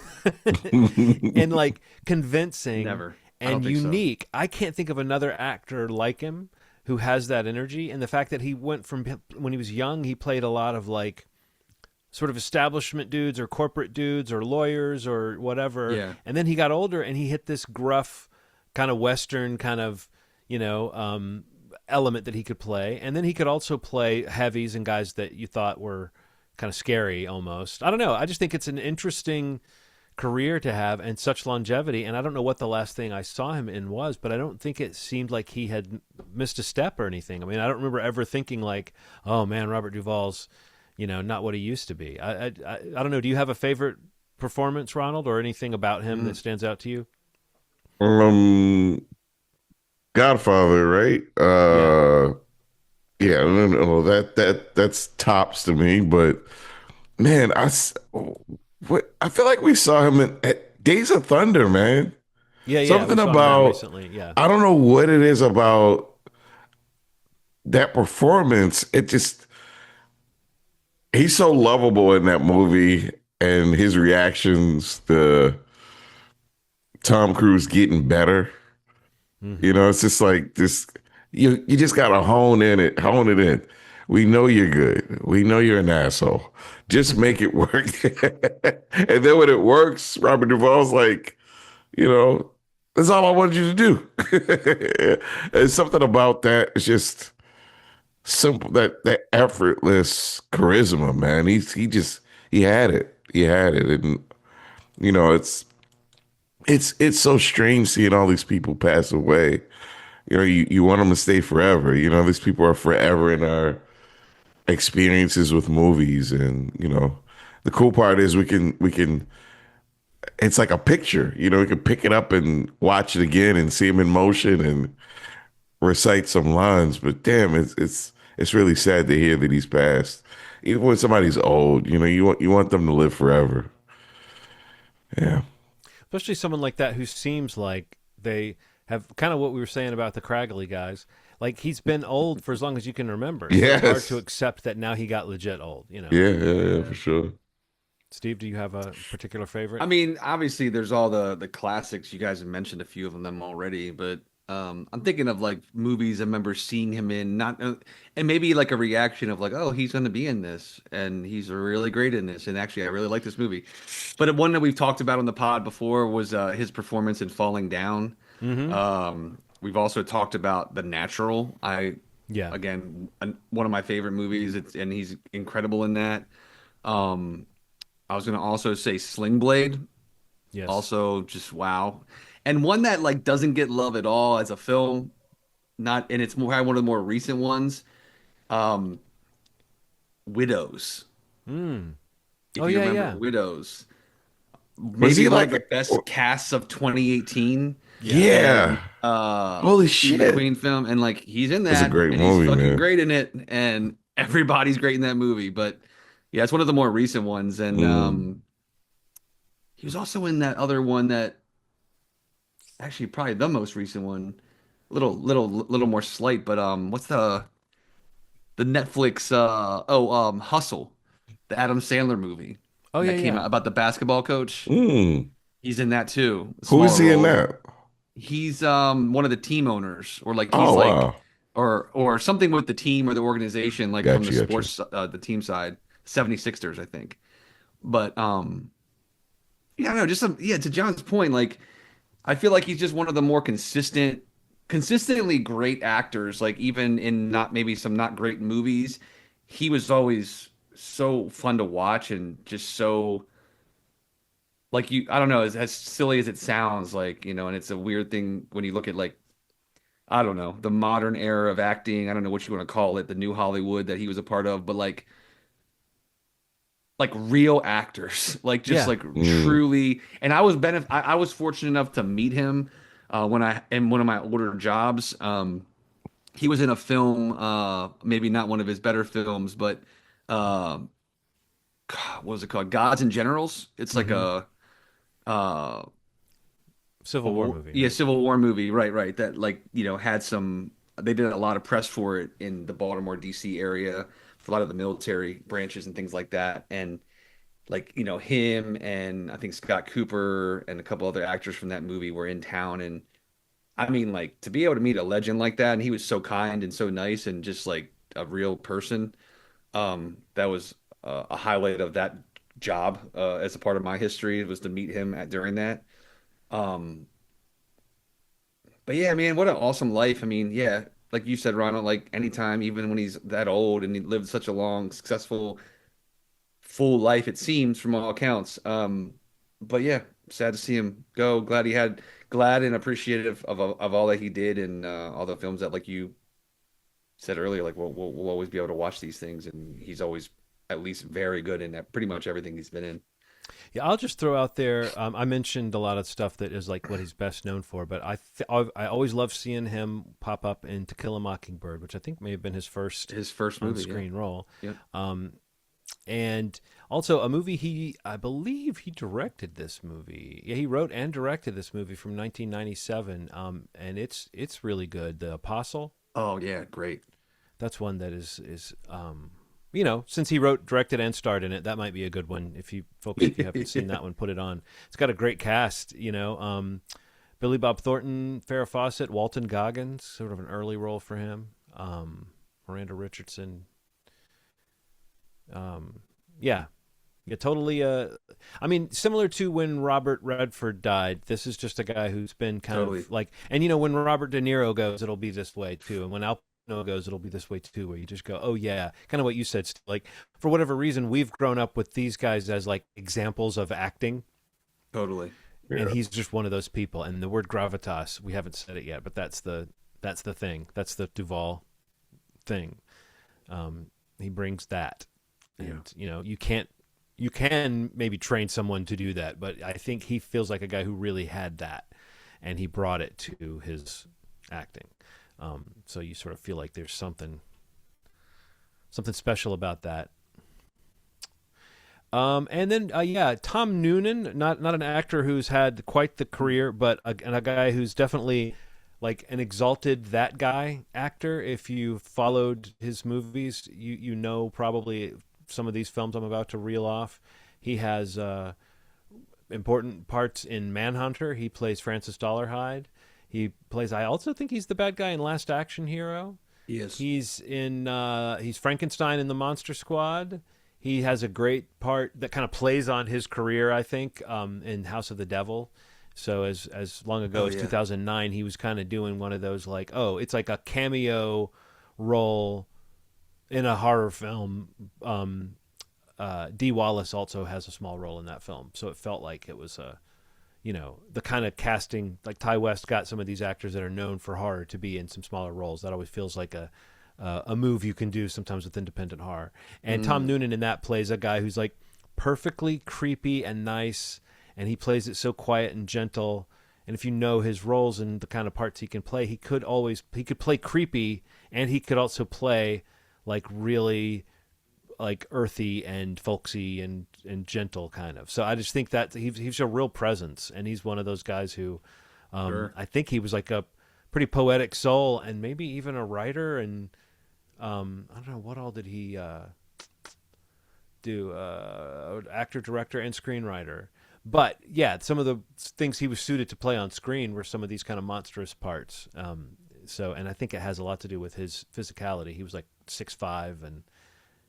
and like convincing Never. and unique? I can't think of another actor like him who has that energy. And the fact that he went from, when he was young, he played a lot of like sort of establishment dudes or corporate dudes or lawyers or whatever. Yeah. And then he got older and he hit this gruff kind of Western kind of, element that he could play. And then he could also play heavies and guys that you thought were kind of scary almost. I don't know. I just think it's an interesting career to have and such longevity. And I don't know what the last thing I saw him in was, but I don't think it seemed like he had missed a step or anything. I mean, I don't remember ever thinking like, oh man, Robert Duvall's, not what he used to be. I don't know. Do you have a favorite performance, Ronald, or anything about him that stands out to you? Godfather, right? Yeah, no, that's tops to me. But man, I feel like we saw him at Days of Thunder, man. Yeah, something we saw him about recently. Yeah, I don't know what it is about that performance. He's so lovable in that movie, and his reactions to Tom Cruise getting better. It's just like this. You just gotta hone it in. We know you're good. We know you're an asshole. Just make it work. And then when it works, Robert Duvall's like, that's all I wanted you to do. There's something about that. It's just simple. That effortless charisma, man. He had it. He had it, and it's so strange seeing all these people pass away. You want them to stay forever. These people are forever in our experiences with movies, and the cool part is we can. It's like a picture. We can pick it up and watch it again and see him in motion and recite some lines. But damn, it's really sad to hear that he's passed. Even when somebody's old, you want them to live forever. Yeah. Especially someone like that who seems like they have kind of what we were saying about the Cragley guys. Like he's been old for as long as you can remember. So yes. It's hard to accept that now he got legit old. Yeah, for sure. Steve, do you have a particular favorite? I mean, obviously there's all the classics. You guys have mentioned a few of them already, but I'm thinking of like movies I remember seeing him in, not and maybe like a reaction of like, oh, he's going to be in this, and he's really great in this, and actually I really like this movie. But one that we've talked about on the pod before was his performance in Falling Down. Mm-hmm. We've also talked about The Natural. Yeah. Again, one of my favorite movies. And he's incredible in that. Um, I was going to also say Sling Blade. Yes. Also, just wow. And one that like doesn't get love at all as a film. Not, and it's more one of the more recent ones. Um, Widows. Mm. If Oh you yeah, remember yeah. Widows, Was maybe he one of like? the best casts of 2018. Yeah. Yeah. And Holy Steve shit! McQueen film, and like he's in That's a that, great and he's movie, fucking man. great in it, and everybody's great in that movie. But yeah, it's one of the more recent ones, and Mm. he was also in that other one that actually probably the most recent one, little more slight, but what's the Netflix Hustle, the Adam Sandler movie Oh yeah, that came yeah. out about the basketball coach. Mm. He's in that too, a Who is smaller he in role. that? He's one of the team owners, or like he's Oh like wow, or something with the team or the organization, like from got the you, got you. sports the team side, 76ers, I think. But yeah, no, just yeah, to John's point, like I feel like he's just one of the more consistently great actors, like even in not maybe some not great movies, he was always so fun to watch and just so like I don't know, as silly as it sounds, like, and it's a weird thing when you look at like I don't know, the modern era of acting. I don't know what you want to call it, the new Hollywood that he was a part of, but like real actors, like just Yeah. like Mm. truly. And I was fortunate enough to meet him when I in one of my older jobs. He was in a film, maybe not one of his better films, but uh, what was it called? Gods and Generals. It's like Mm-hmm. uh, Civil War movie, yeah, right? Civil War movie, right, right. That like had some. They did a lot of press for it in the Baltimore D.C. area for a lot of the military branches and things like that. And like him and I think Scott Cooper and a couple other actors from that movie were in town. And I mean, like to be able to meet a legend like that, and he was so kind and so nice and just like a real person. That was a highlight of that job as a part of my history was to meet him during that. Um, but yeah, man, what an awesome life. I mean, yeah, like you said, Ronald, like anytime, even when he's that old and he lived such a long, successful, full life, it seems from all accounts. But yeah, sad to see him go. Glad and appreciative of all that he did and all the films that, like you said earlier, like we'll always be able to watch these things, and he's always at least very good in pretty much everything he's been in. Yeah, I'll just throw out there. I mentioned a lot of stuff that is like what he's best known for, but I always love seeing him pop up in To Kill a Mockingbird, which I think may have been his first His first movie, yeah. on-screen role. Yeah. And also a movie I believe he directed this movie. Yeah, he wrote and directed this movie from 1997. And it's really good. The Apostle. Oh yeah, great. That's one that is since he wrote, directed, and starred in it, that might be a good one. If you folks, if you haven't seen that one, put it on. It's got a great cast. Billy Bob Thornton, Farrah Fawcett, Walton Goggins, sort of an early role for him. Miranda Richardson. Yeah, totally. I mean, similar to when Robert Redford died, this is just a guy who's been kind Totally. of like, and when Robert De Niro goes, it'll be this way too, and when Al Pacino goes, it'll be this way too, where you just go, oh yeah, kind of what you said. Like for whatever reason, we've grown up with these guys as like examples of acting, Totally. and Yeah. he's just one of those people. And the word gravitas, we haven't said it yet, but that's the thing. That's the Duvall thing. He brings that. And you can maybe train someone to do that, but I think he feels like a guy who really had that, and he brought it to his acting. So you sort of feel like there's something special about that. And then Tom Noonan, not an actor who's had quite the career, but a guy who's definitely like an exalted that guy actor. If you followed his movies, you know probably some of these films I'm about to reel off. He has important parts in Manhunter. He plays Francis Dollarhide. He plays. I also think he's the bad guy in Last Action Hero. Yes. He's in. He's Frankenstein in the Monster Squad. He has a great part that kind of plays on his career, I think, in House of the Devil. So as long ago as 2009, he was kind of doing one of those like, it's like a cameo role in a horror film. Dee Wallace also has a small role in that film, so it felt like it was the kind of casting, like Ty West got some of these actors that are known for horror to be in some smaller roles. That always feels like a move you can do sometimes with independent horror. And Tom Noonan in that plays a guy who's like perfectly creepy and nice, and he plays it so quiet and gentle. And if you know his roles and the kind of parts he can play, he could play creepy, and he could also play like really like earthy and folksy and gentle kind of. So I just think that he's a real presence, and he's one of those guys who I think he was like a pretty poetic soul and maybe even a writer, and I don't know what all did he do, actor, director, and screenwriter. But yeah, some of the things he was suited to play on screen were some of these kind of monstrous parts. And I think it has a lot to do with his physicality. He was like 6'5" and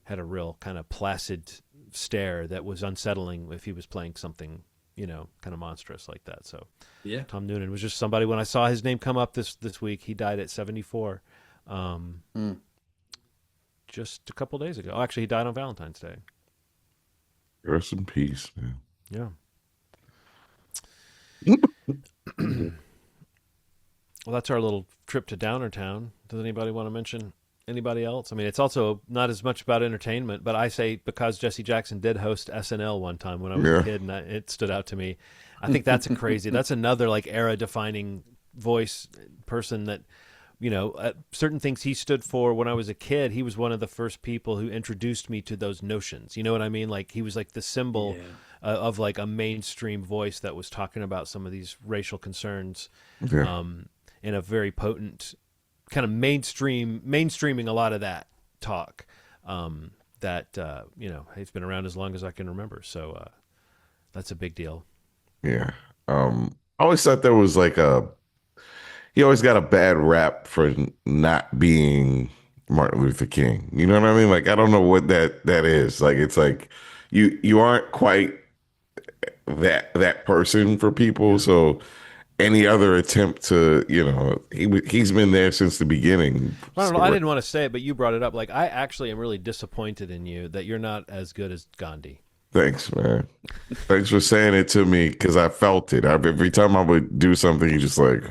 had a real kind of placid stare that was unsettling if he was playing something, kind of monstrous like that. So yeah, Tom Noonan was just somebody, when I saw his name come up this week, he died at 74. Just a couple days ago. Oh, actually, he died on Valentine's Day. Rest in peace, man. Yeah. Well, that's our little trip to Downer Town. Does anybody want to mention anybody else? I mean, it's also not as much about entertainment, but I say because Jesse Jackson did host SNL one time when I was a kid, and it stood out to me. I think that's that's another like era-defining voice person that, certain things he stood for when I was a kid. He was one of the first people who introduced me to those notions. You know what I mean? Like he was like the symbol of like a mainstream voice that was talking about some of these racial concerns in a very potent kind of mainstreaming a lot of that talk he's been around as long as I can remember. So that's a big deal. Yeah. I always thought there was like he always got a bad rap for not being Martin Luther King. You know what I mean? Like, I don't know what that is. Like, it's like you aren't quite that person for people. So any other attempt to, he's been there since the beginning. I don't know. I didn't want to say it, but you brought it up. Like, I actually am really disappointed in you that you're not as good as Gandhi. Thanks, man. Thanks for saying it to me, because I felt it. Every time I would do something, you just like,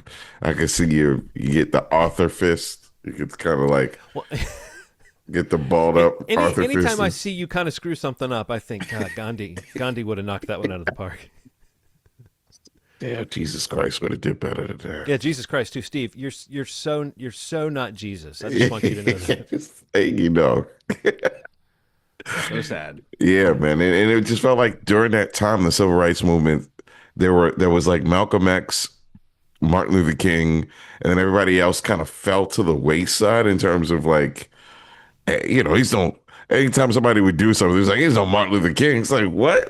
I could see you get the Arthur fist. It's kind of like get the balled up Arthur fist. Anytime I see you kind of screw something up, I think Gandhi would have knocked that one out of the park. Yeah, Jesus Christ would have did better than that. Yeah, Jesus Christ too, Steve. You're so not Jesus. I just want you to know that. So sad. Yeah, man, and it just felt like during that time, the civil rights movement, there was like Malcolm X, Martin Luther King, and then everybody else kind of fell to the wayside in terms of like, anytime somebody would do something, it's like, he's no Martin Luther King. It's like, what?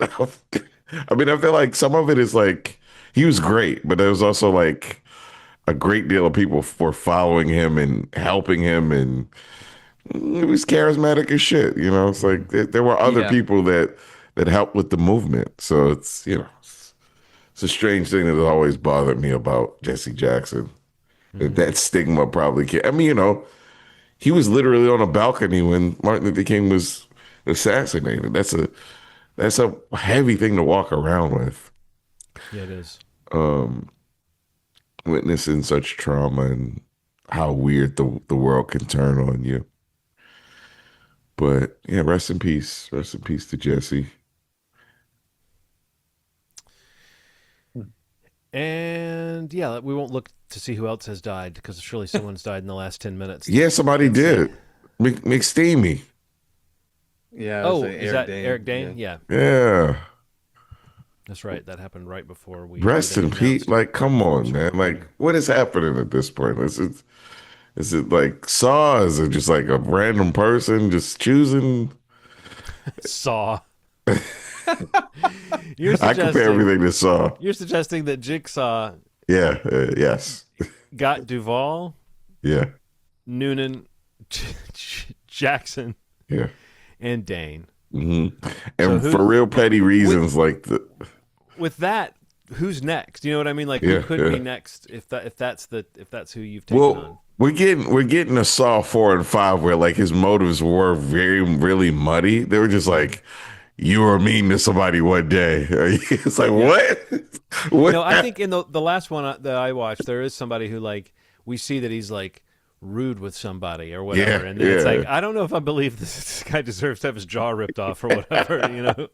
I mean, I feel like some of it is like, he was great, but there was also like a great deal of people were following him and helping him, and he was charismatic as shit. It's like there were other people that helped with the movement. So it's it's a strange thing that has always bothered me about Jesse Jackson. That stigma probably can't. I mean, he was literally on a balcony when Martin Luther King was assassinated. That's a heavy thing to walk around with. Yeah, it is. Witnessing such trauma and how weird the world can turn on you. But yeah, rest in peace. Rest in peace to Jesse. And yeah, we won't look to see who else has died, because surely someone's died in the last 10 minutes. Yeah, somebody did. McSteamy. Yeah. Is that Eric Dane? Yeah. Yeah. That's right. That happened right before we. Rest in peace. Like, come on, man. Like, what is happening at this point? Is it like Saw? Is it just like a random person just choosing? Saw. I compare everything to Saw. You're suggesting that Jigsaw Yeah. Yes. got Duvall, Yeah. Noonan, Jackson, Yeah. and Dane. hmm So And for real petty reasons, like the with that, who's next? You know what I mean? Like who yeah, could yeah. be next if that's who you've taken on? Well, we're getting a Saw 4 and 5 where like his motives were very really muddy. They were just like, you were mean to somebody one day. It's like Yeah. what? What? No, I think in the last one that I watched, there is somebody who like we see that he's like rude with somebody or whatever, Yeah, and then it's yeah. like I don't know if I believe this guy deserves to have his jaw ripped off or whatever, you know.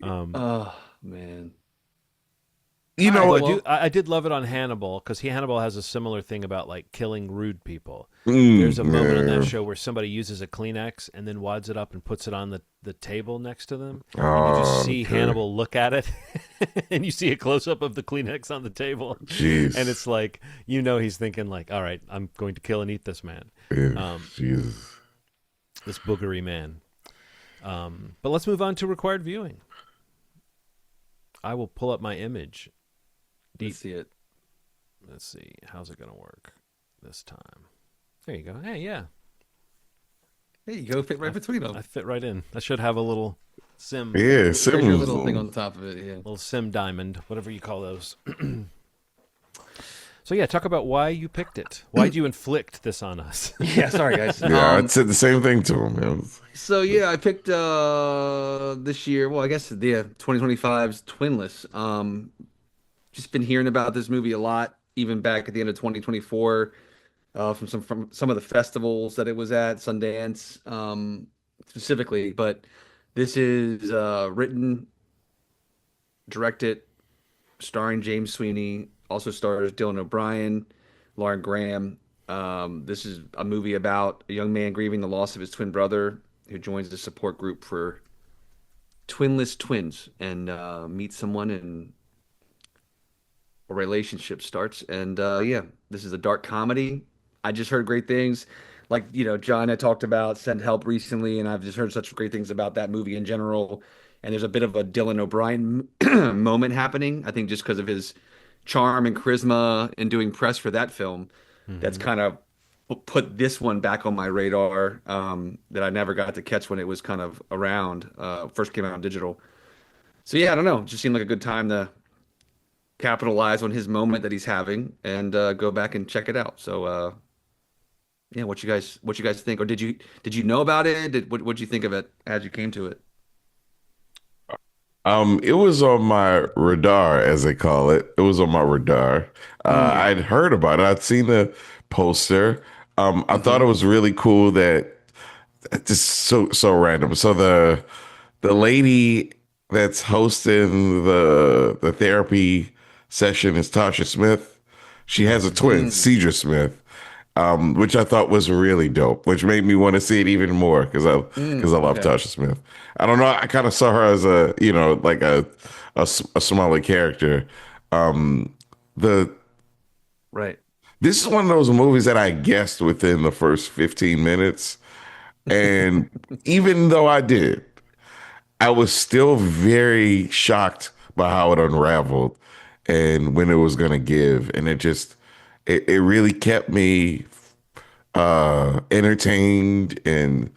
Oh man. You All know right, what? well, I did love it on Hannibal because Hannibal has a similar thing about like killing rude people. Mm, There's a moment on yeah. that show where somebody uses a Kleenex and then wads it up and puts it on the table next to them. And you Oh, just see okay. Hannibal look at it and you see a close up of the Kleenex on the table. Jeez. And it's like, you know, he's thinking like, all right, I'm going to kill and eat this man, Yeah, Jesus. this boogery man. But let's move on to required viewing. I will pull up my image. let's see it. Let's see. How's it going to work this time? There you go. Hey, yeah. There you go. Fit right between them. I fit right in. I should have a little sim, Yeah, There's your symbols. little thing on the top of it. Yeah. little sim diamond, whatever you call those. So yeah, talk about why you picked it. Why did you inflict this on us? Yeah. Sorry, guys. Yeah, I said the same thing to him. Man. So yeah, I picked this year. Well, I guess yeah, 2025's Twinless. Just been hearing about this movie a lot, even back at the end of 2024, from some of the festivals that it was at, Sundance, specifically. But this is written, directed, starring James Sweeney. Also stars Dylan O'Brien, Lauren Graham. This is a movie about a young man grieving the loss of his twin brother, who joins the support group for twinless twins and meets someone, and a relationship starts. And yeah, this is a dark comedy. I just heard great things. Like, John had talked about Send Help recently, and I've just heard such great things about that movie in general. And there's a bit of a Dylan O'Brien moment happening, I think, just because of his charm and charisma in doing press for that film. That's kind of put this one back on my radar, that I never got to catch when it was kind of around, first came out on digital. So yeah, I don't know. It just seemed like a good time to capitalize on his moment that he's having and go back and check it out. So yeah, what you guys think, or did you know about it? What'd you think of it as you came to it? It was on my radar, as they call it. It was on my radar. I'd heard about it. I'd seen the poster. I thought it was really cool that just so random. So the lady that's hosting the therapy session is Tasha Smith. She has a twin, Cedra Smith, which I thought was really dope, which made me want to see it even more because I love Okay. Tasha Smith. I don't know. I kind of saw her as a like a smaller character. The Right. This is one of those movies that I guessed within the first 15 minutes, and even though I did, I was still very shocked by how it unraveled and when it was going to give. And it really kept me entertained, and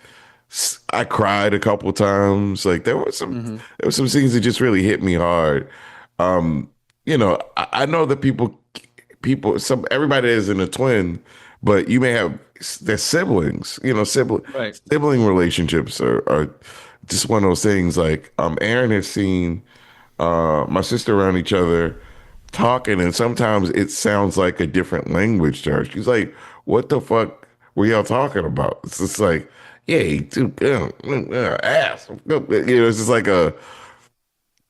I cried a couple times. Like there were some scenes that just really hit me hard. I know that everybody isn't a twin, but you may have their siblings. Right. Sibling relationships are just one of those things. Like Aaron has seen my sister around each other talking, and sometimes it sounds like a different language to her. She's like, "What the fuck were y'all talking about?" It's just like, "Yeah, dude, ass." It's just like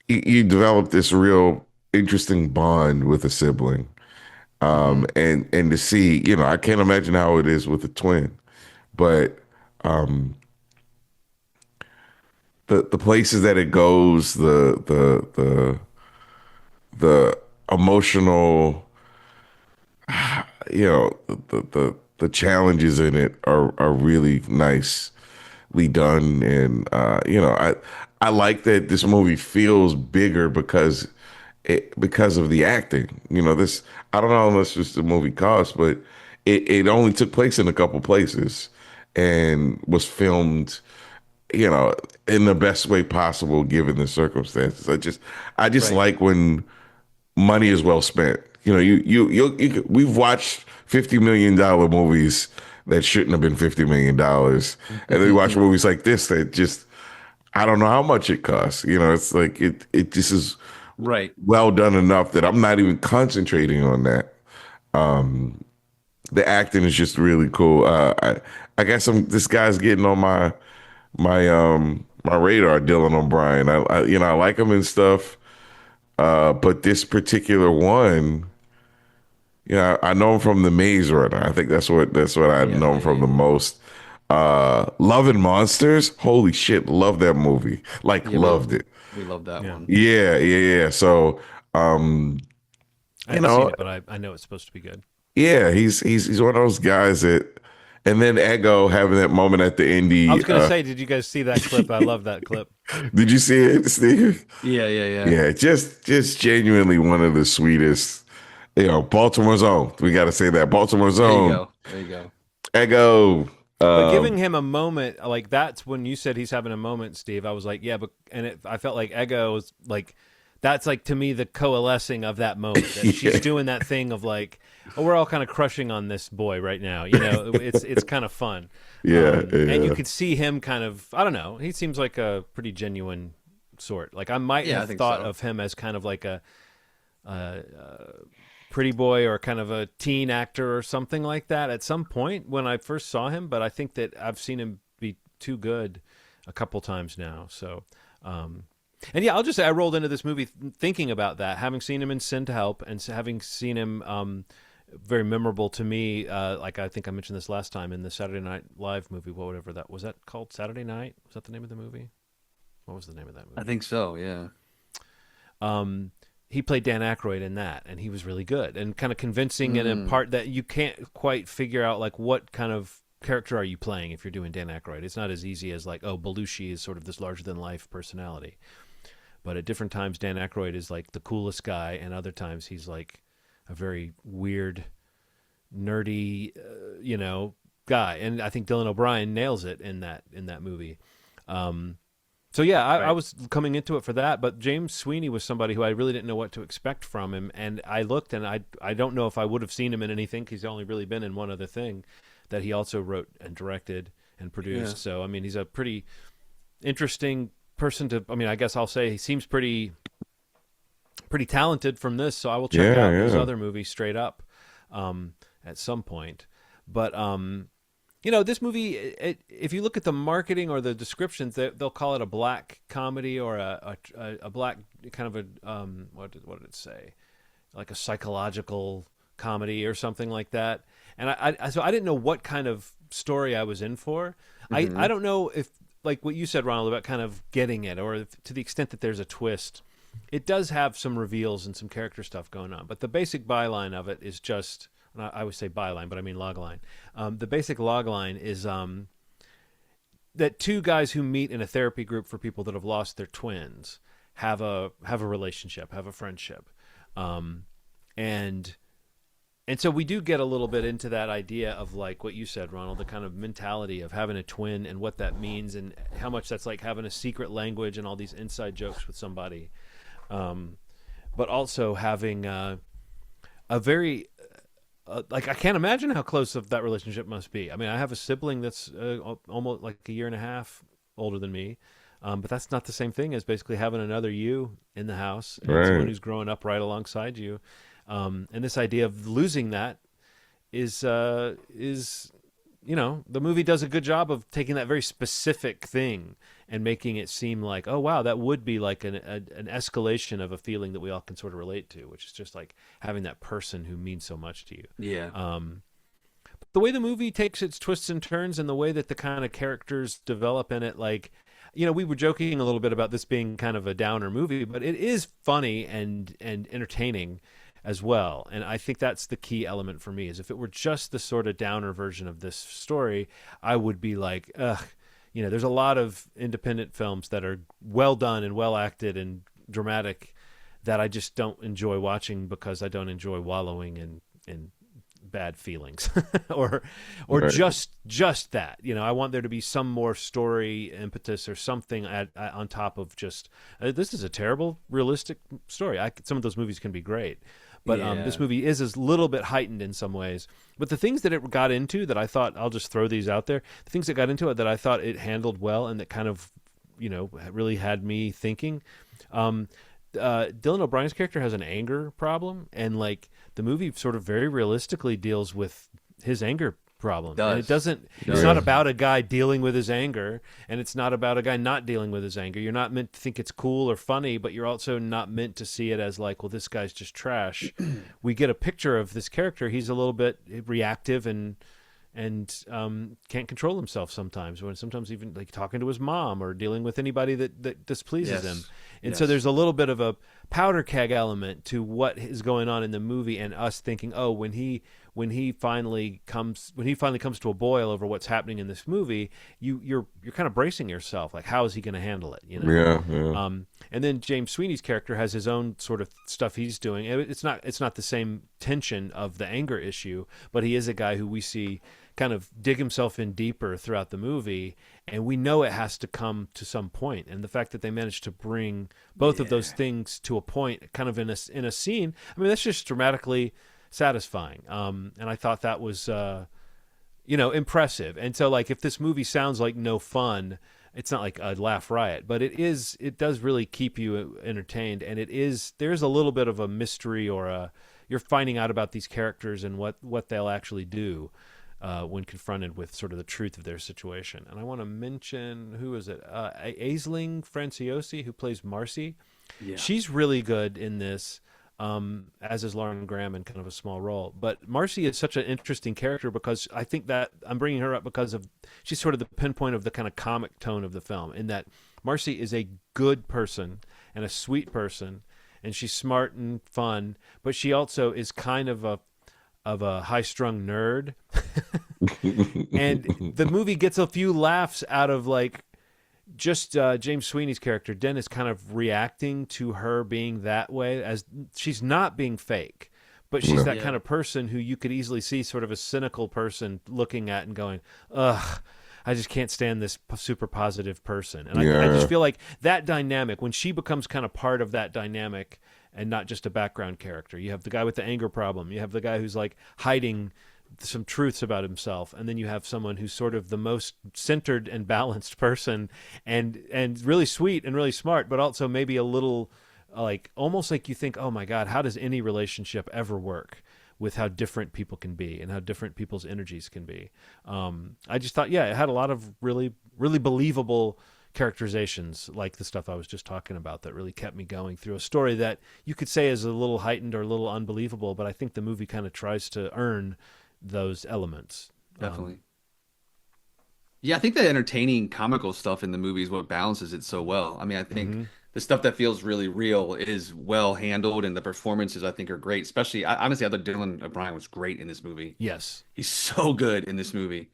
you develop this real interesting bond with a sibling. And to see, I can't imagine how it is with a twin, but the places that it goes, the emotional, the challenges in it are really nice. done, and I like that this movie feels bigger because of the acting. This, I don't know how much this the movie cost, but it only took place in a couple places and was filmed, you know, in the best way possible given the circumstances. I just Right. like when money is well spent. We've watched $50 million movies that shouldn't have been $50 million, and then we watch movies like this that just, I don't know how much it costs. It's like it just is Right. well done enough that I'm not even concentrating on that. The acting is just really cool. I guess this guy's getting on my radar, Dylan O'Brien. I like him and stuff. But this particular one, I know him from The Maze Runner. I think that's what I Yeah, know him yeah, from yeah. the most. Love and Monsters. Holy shit, love that movie. Like, Yeah, loved it. we love that Yeah. one. Yeah, yeah, yeah. So, I you haven't seen know, it, but I know it's supposed to be good. yeah, he's one of those guys that, and then Ego having that moment at the I indie. was going to say, did you guys see that clip? I love that clip. Did you see it, Steve? Yeah, yeah, yeah. Yeah, just genuinely one of the sweetest. Baltimore's own. We got to say that Baltimore's There you own. go. There you go. Ego. But giving him a moment, like that's when you said he's having a moment, Steve. I was like, yeah, but I felt like Ego was like, that's like to me the coalescing of that moment. That she's doing that thing of like, oh, we're all kind of crushing on this boy right now. It's kind of fun. Yeah, And you yeah. could see him kind of, I don't know, he seems like a pretty genuine sort. Like I might Yeah, I have think thought so. of him as kind of like a pretty boy or kind of a teen actor or something like that at some point when I first saw him, but I think that I've seen him be too good a couple times now. So, and yeah, I'll just say I rolled into this movie thinking about that, having seen him in Sin to Help and having seen him very memorable to me. Like I think I mentioned this last time in the Saturday Night Live movie, whatever that was, that called Saturday Night? Was that the name of the movie? What was the name of that movie? I think so. Yeah. He played Dan Aykroyd in that, and he was really good and kind of convincing in a part that you can't quite figure out, like what kind of character are you playing if you're doing Dan Aykroyd. It's not as easy as like, oh, Belushi is sort of this larger than life personality, but at different times Dan Aykroyd is like the coolest guy, and other times he's like a very weird, nerdy, guy. And I think Dylan O'Brien nails it in that movie. So yeah, I was coming into it for that, but James Sweeney was somebody who I really didn't know what to expect from him, and I looked, and I don't know if I would have seen him in anything. He's only really been in one other thing that he also wrote and directed and produced. Yeah. So I mean, he's a pretty interesting person to. I mean, I guess I'll say he seems pretty talented from this. So I will check out his other movies straight up at some point. But this movie, if you look at the marketing or the descriptions, they'll call it a black comedy or a black kind of a what did it say, like a psychological comedy or something like that. And so I didn't know what kind of story I was in for. I don't know if, like what you said, Ronald, about kind of getting it, or if, to the extent that there's a twist. It does have some reveals and some character stuff going on, but the basic byline of it is just. I would say byline, but I mean logline. The basic logline is that two guys who meet in a therapy group for people that have lost their twins have a relationship, have a friendship, and so we do get a little bit into that idea of like what you said, Ronald, the kind of mentality of having a twin and what that means and how much that's like having a secret language and all these inside jokes with somebody, but also having a very like I can't imagine how close of that relationship must be. I mean, I have a sibling that's almost like a year and a half older than me, but that's not the same thing as basically having another you in the house and someone who's growing up right alongside you. And this idea of losing that is the movie does a good job of taking that very specific thing and making it seem like, oh wow, that would be like an escalation of a feeling that we all can sort of relate to, which is just like having that person who means so much to you. Yeah. The way the movie takes its twists and turns and the way that the kind of characters develop in it, like, we were joking a little bit about this being kind of a downer movie, but it is funny and entertaining as well. And I think that's the key element for me, is if it were just the sort of downer version of this story, I would be like, ugh, there's a lot of independent films that are well done and well acted and dramatic that I just don't enjoy watching because I don't enjoy wallowing in bad feelings or Right. just that. I want there to be some more story impetus or something on top of just this is a terrible realistic story. Some of those movies can be great, but this movie is a little bit heightened in some ways. But the things that it got into that I thought, I'll just throw these out there, the things that got into it that I thought it handled well and that kind of really had me thinking. Dylan O'Brien's character has an anger problem, and like the movie sort of very realistically deals with his anger problem. And it doesn't. It's not about a guy dealing with his anger, and it's not about a guy not dealing with his anger. You're not meant to think it's cool or funny, but you're also not meant to see it as like, well, this guy's just trash. We get a picture of this character. He's a little bit reactive and can't control himself sometimes, when sometimes even like talking to his mom or dealing with anybody that displeases him. And so there's a little bit of a powder keg element to what is going on in the movie, and us thinking, oh, when he finally comes to a boil over what's happening in this movie, you're kind of bracing yourself, like, how is he going to handle it? Yeah. And then James Sweeney's character has his own sort of stuff he's doing. It's not the same tension of the anger issue, but he is a guy who we see kind of dig himself in deeper throughout the movie, and we know it has to come to some point. And the fact that they managed to bring both of those things to a point, kind of in a scene, I mean, that's just dramatically satisfying. And I thought that was, impressive. And so, like, if this movie sounds like no fun, it's not like a laugh riot, but it does really keep you entertained. And there's a little bit of a mystery, or you're finding out about these characters and what they'll actually do when confronted with sort of the truth of their situation. And I want to mention, who is it? Aisling Franciosi, who plays Marcy. Yeah. She's really good in this, as is Lauren Graham in kind of a small role. But Marcy is such an interesting character because I think that I'm bringing her up because she's sort of the pinpoint of the kind of comic tone of the film, in that Marcy is a good person and a sweet person, and she's smart and fun, but she also is kind of a high-strung nerd. And the movie gets a few laughs out of, like, just James Sweeney's character, Dennis, kind of reacting to her being that way, as she's not being fake, but she's that kind of person who you could easily see sort of a cynical person looking at and going, ugh, I just can't stand this super positive person. And I just feel like that dynamic, when she becomes kind of part of that dynamic and not just a background character, you have the guy with the anger problem, you have the guy who's like hiding some truths about himself, and then you have someone who's sort of the most centered and balanced person, and really sweet and really smart, but also maybe a little like, almost like you think, oh my God, how does any relationship ever work with how different people can be and how different people's energies can be? I just thought, it had a lot of really, really believable characterizations, like the stuff I was just talking about, that really kept me going through a story that you could say is a little heightened or a little unbelievable, but I think the movie kind of tries to earn those elements. Definitely. I think the entertaining comical stuff in the movie is what balances it so well. I mean, I think the stuff that feels really real is well handled, and the performances, I think, are great. Especially, honestly, I thought Dylan O'Brien was great in this movie. Yes. He's so good in this movie.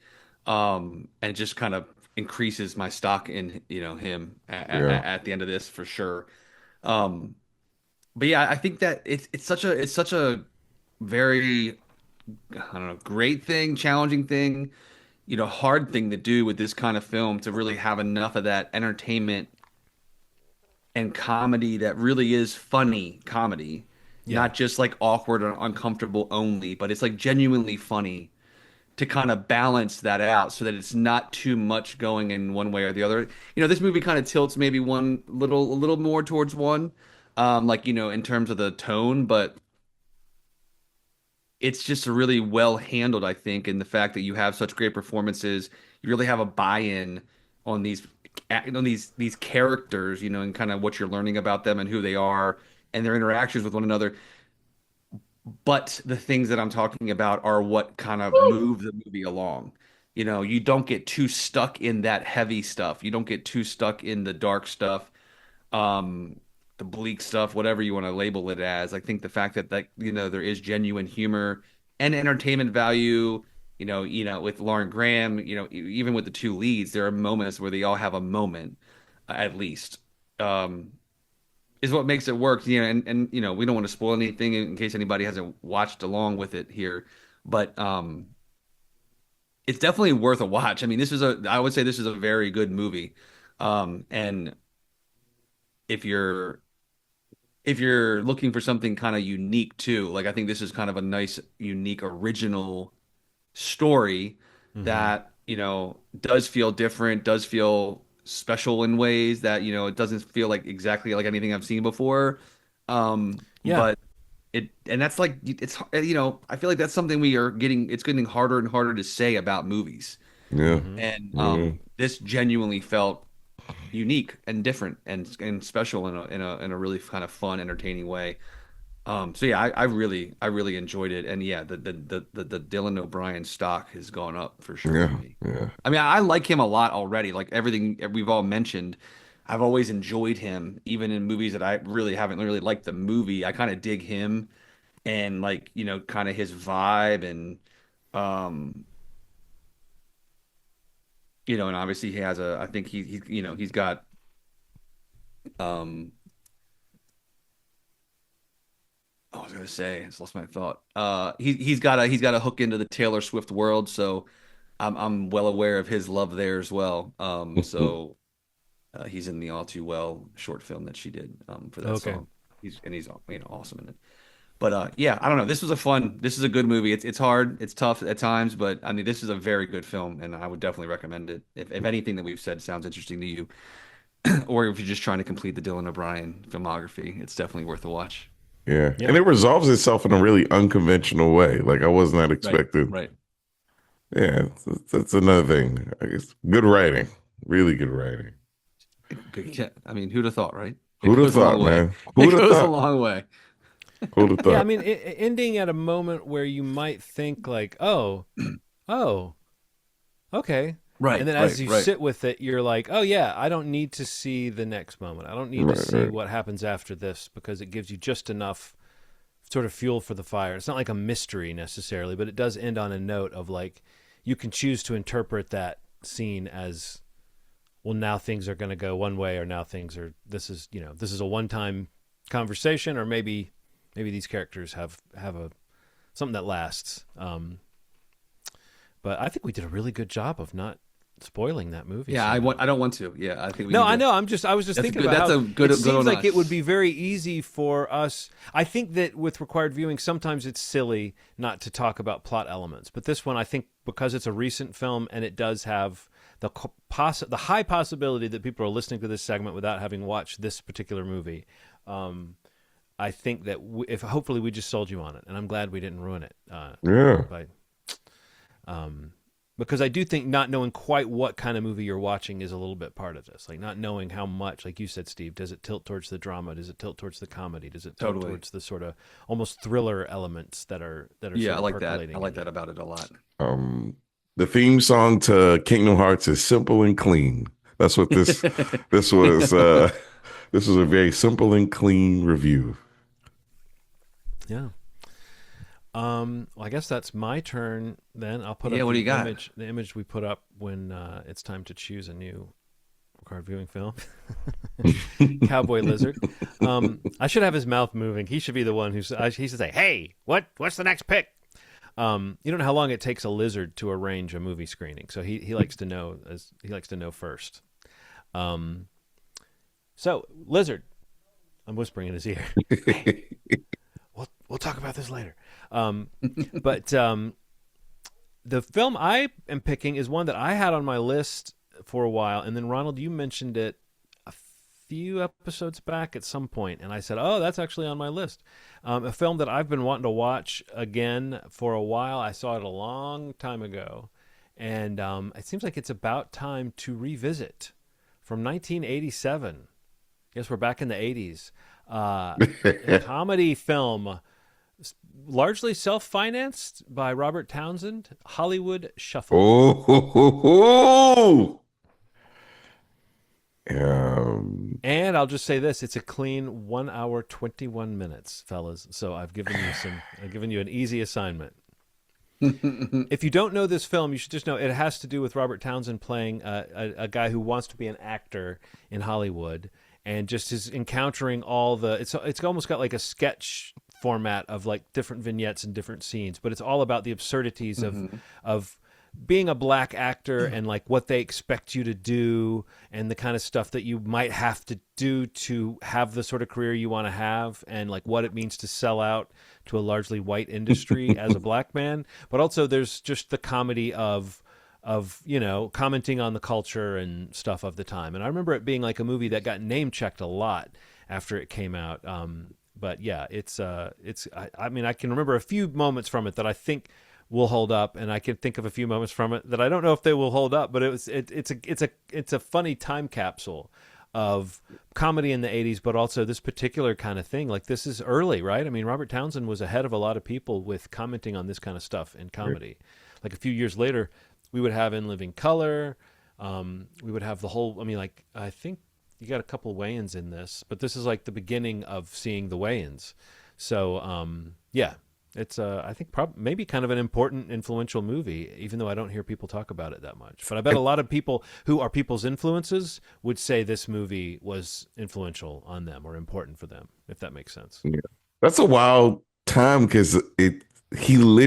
And it just kind of increases my stock in, him at the end of this, for sure. But yeah, I think that it's such a very, I don't know, great thing, challenging thing, hard thing to do with this kind of film, to really have enough of that entertainment and comedy that really is funny comedy, not just like awkward or uncomfortable only, but it's like genuinely funny, to kind of balance that out so that it's not too much going in one way or the other. This movie kind of tilts maybe a little more towards one, in terms of the tone, but it's just really well handled, I think, in the fact that you have such great performances. You really have a buy-in on these characters, and kind of what you're learning about them and who they are and their interactions with one another. But the things that I'm talking about are what kind of move the movie along. You don't get too stuck in that heavy stuff. You don't get too stuck in the dark stuff, the bleak stuff, whatever you want to label it as. I think the fact that there is genuine humor and entertainment value with Lauren Graham, even with the two leads, there are moments where they all have a moment, at least, is what makes it work. And we don't want to spoil anything in case anybody hasn't watched along with it here, but it's definitely worth a watch. I mean, I would say this is a very good movie. And if you're looking for something kind of unique too, like I think this is kind of a nice, unique, original story that, does feel different, does feel special in ways that, it doesn't feel like exactly like anything I've seen before. But and that's like, I feel like that's something it's getting harder and harder to say about movies. Yeah. And this genuinely felt unique and different and special in a really kind of fun, entertaining way. So yeah, I really enjoyed it, and yeah, the Dylan O'Brien stock has gone up for sure for me. Yeah. I mean, I like him a lot already. Like everything we've all mentioned, I've always enjoyed him, even in movies that I really haven't really liked the movie. I kind of dig him, and like kind of his vibe, and um, and obviously he has I think he's got um. I was gonna say, I just lost my thought. He's got a hook into the Taylor Swift world, so I'm well aware of his love there as well. So he's in the All Too Well short film that she did for that song. He's awesome in it. But yeah, I don't know. This is a good movie. It's hard, it's tough at times, but I mean, this is a very good film, and I would definitely recommend it. If anything that we've said sounds interesting to you, or if you're just trying to complete the Dylan O'Brien filmography, it's definitely worth a watch. Yeah. And it resolves itself in a really unconventional way. Like I was not expecting. Right. Yeah, that's another thing. I guess good writing, really good writing. Yeah, I mean, who'd have thought, right? Who'd have thought, man? It goes a long way. Who'd have thought? Yeah, I mean, ending at a moment where you might think like, oh, okay. Right. And then as you sit with it, you're like, oh, yeah, I don't need to see the next moment. I don't need to see what happens after this, because it gives you just enough sort of fuel for the fire. It's not like a mystery necessarily, but it does end on a note of like, you can choose to interpret that scene as, well, now things are going to go one way, or now this is a one-time conversation, or maybe these characters have something that lasts. But I think we did a really good job of not spoiling that movie. Yeah, I don't want to. Yeah, I think we I know. I was just thinking about how it seems like it would be very easy for us. I think that with required viewing, sometimes it's silly not to talk about plot elements. But this one, I think, because it's a recent film and it does have the high possibility that people are listening to this segment without having watched this particular movie. I think that if hopefully we just sold you on it, and I'm glad we didn't ruin it. Because I do think not knowing quite what kind of movie you're watching is a little bit part of this. Like not knowing how much, like you said, Steve, does it tilt towards the drama? Does it tilt towards the comedy? Does it tilt towards the sort of almost thriller elements that are yeah, I like that. I like that about it a lot. The theme song to Kingdom Hearts is simple and clean. That's what this this was. This was a very simple and clean review. Yeah. Well, I guess that's my turn then. I'll put up what do you got? The image we put up when it's time to choose a new required viewing film. Cowboy Lizard. I should have his mouth moving. He should be the one he should say, "Hey, what's the next pick?" You don't know how long it takes a lizard to arrange a movie screening, so he likes to know first. So Lizard, I'm whispering in his ear. We'll talk about this later. But the film I am picking is one that I had on my list for a while, and then Ronald, you mentioned it a few episodes back at some point, and I said, "Oh, that's actually on my list." A film that I've been wanting to watch again for a while. I saw it a long time ago, and it seems like it's about time to revisit. From 1987. Yes, we're back in the 80s. A comedy film. Largely self-financed by Robert Townsend, Hollywood Shuffle. Oh. And I'll just say this: it's a clean 1 hour 21 minutes, fellas. So I've given you an easy assignment. If you don't know this film, you should just know it has to do with Robert Townsend playing a guy who wants to be an actor in Hollywood, and just is encountering all the. It's almost got like a sketch format of like different vignettes and different scenes, but it's all about the absurdities of being a black actor and like what they expect you to do and the kind of stuff that you might have to do to have the sort of career you want to have, and like what it means to sell out to a largely white industry as a black man. But also there's just the comedy of commenting on the culture and stuff of the time. And I remember it being like a movie that got name checked a lot after it came out. But yeah, I mean, I can remember a few moments from it that I think will hold up, and I can think of a few moments from it that I don't know if they will hold up, but it's a funny time capsule of comedy in the 80s, but also this particular kind of thing. Like, this is early, right? I mean, Robert Townsend was ahead of a lot of people with commenting on this kind of stuff in comedy. Like a few years later, we would have In Living Color. We would have the whole, I mean, like, I think you got a couple Wayans in this, but this is like the beginning of seeing the Wayans. So, yeah. It's, I think, maybe kind of an important, influential movie, even though I don't hear people talk about it that much. But I bet a lot of people who are people's influences would say this movie was influential on them or important for them, if that makes sense. Yeah. That's a wild time because Keenan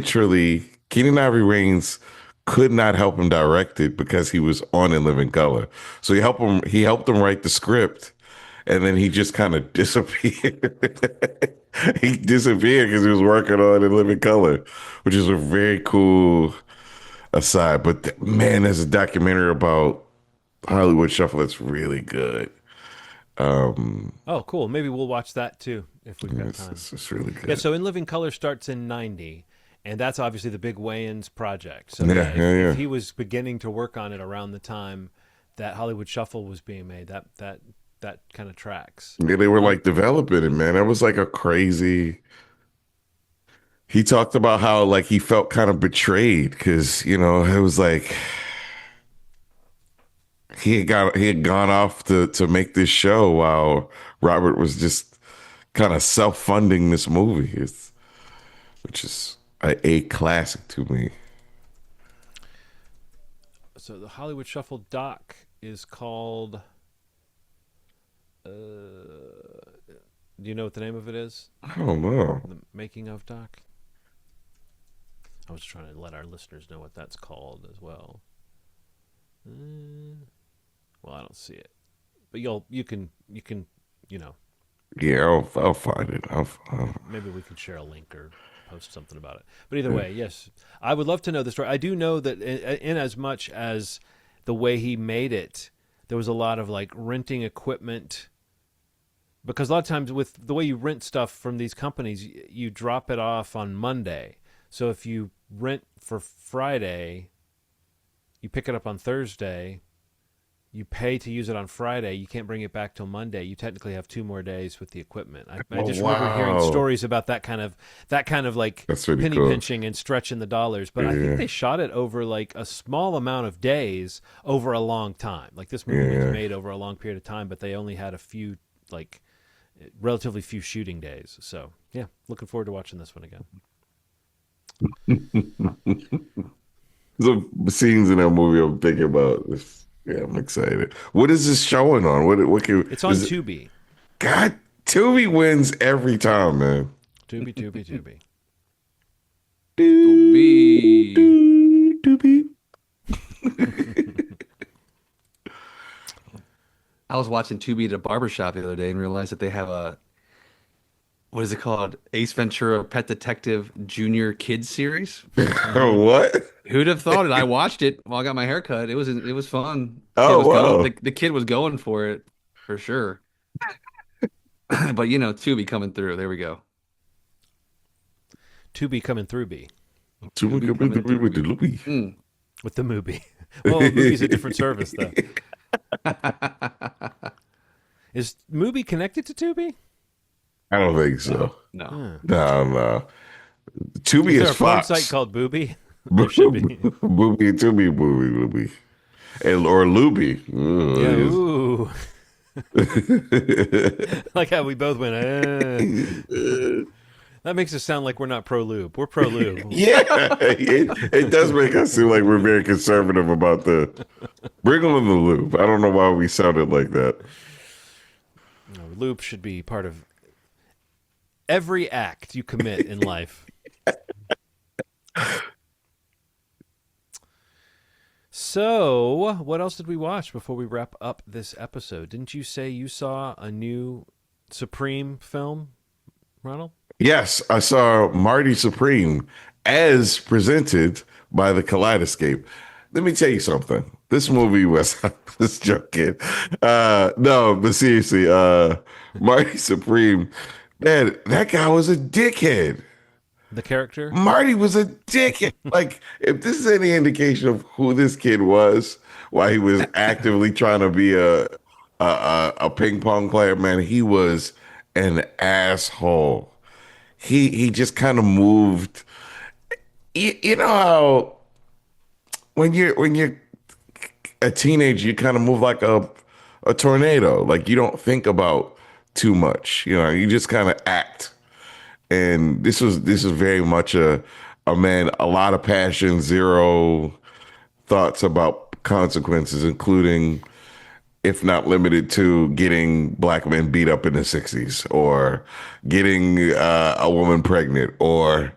Ivory Wayans could not help him direct it because he was on In Living Color. So he helped him write the script, and then he just kind of disappeared. He disappeared because he was working on In Living Color, which is a very cool aside. But man, there's a documentary about Hollywood Shuffle that's really good. Oh, cool. Maybe we'll watch that too if we've got time. It's really good. Yeah, so In Living Color starts in 90, and that's obviously the big Wayans project. So if he was beginning to work on it around the time that Hollywood Shuffle was being made, that kind of tracks. Yeah, they were like developing it, man. That was like a crazy. He talked about how like he felt kind of betrayed because it was like he had gone off to make this show while Robert was just kind of self-funding this movie, which is a classic to me. So the Hollywood Shuffle doc is called. Do you know what the name of it is? I don't know. The making of doc. I was trying to let our listeners know what that's called as well. Well, I don't see it, but you can. Yeah, I'll find it. Maybe we can share a link or post something about it. But either way, yes, I would love to know the story. I do know that in as much as the way he made it, there was a lot of like renting equipment. Because a lot of times with the way you rent stuff from these companies, you drop it off on Monday. So if you rent for Friday, you pick it up on Thursday, you pay to use it on Friday, you can't bring it back till Monday. You technically have 2 more days with the equipment. I just remember hearing stories about that kind of like really penny cool. Pinching and stretching the dollars. But I think they shot it over like a small amount of days over a long time. Like this movie was made over a long period of time, but they only had a few like relatively few shooting days. So yeah, looking forward to watching this one again. The scenes in that movie I'm thinking about. Yeah, I'm excited. What is this showing on? It's on Tubi. God, Tubi wins every time, man. Tubi. Tubi. I was watching Tubi at a barbershop the other day and realized that they have what is it called? Ace Ventura Pet Detective Junior Kids series. What? Who'd have thought it? I watched it while I got my hair cut. It was fun. Oh, wow. The kid was going for it for sure. But Tubi coming through. There we go. Tubi coming through B. Tubi coming through with the Louis. With the movie. Well, Mubi's a different service though. Is Mubi connected to Tubi? I don't think so. No. No. Tubi Is is there a Fox. phone site called Booby? Tubi, Tubi, or Luby. Yeah, ooh. Like how we both went. That makes it sound like we're not pro lube. We're pro lube. Yeah, it does make us seem like we're very conservative about the bring them in the loop. I don't know why we sounded like that. No, lube should be part of every act you commit in life. So, what else did we watch before we wrap up this episode? Didn't you say you saw a new Supreme film, Ronald? Yes, I saw Marty Supreme as presented by the Kaleidoscape. Let me tell you something. This movie was this joking. No, but seriously, Marty Supreme, man, that guy was a dickhead. The character? Marty was a dickhead. Like, if this is any indication of who this kid was, why he was actively trying to be a ping pong player, man, he was an asshole. He just kind of moved. You know how when you're a teenager, you kind of move like a tornado. Like you don't think about too much. You know, you just kind of act. And this is very much a man, a lot of passion, zero thoughts about consequences, including, if not limited to, getting black men beat up in the 60s, or getting a woman pregnant, or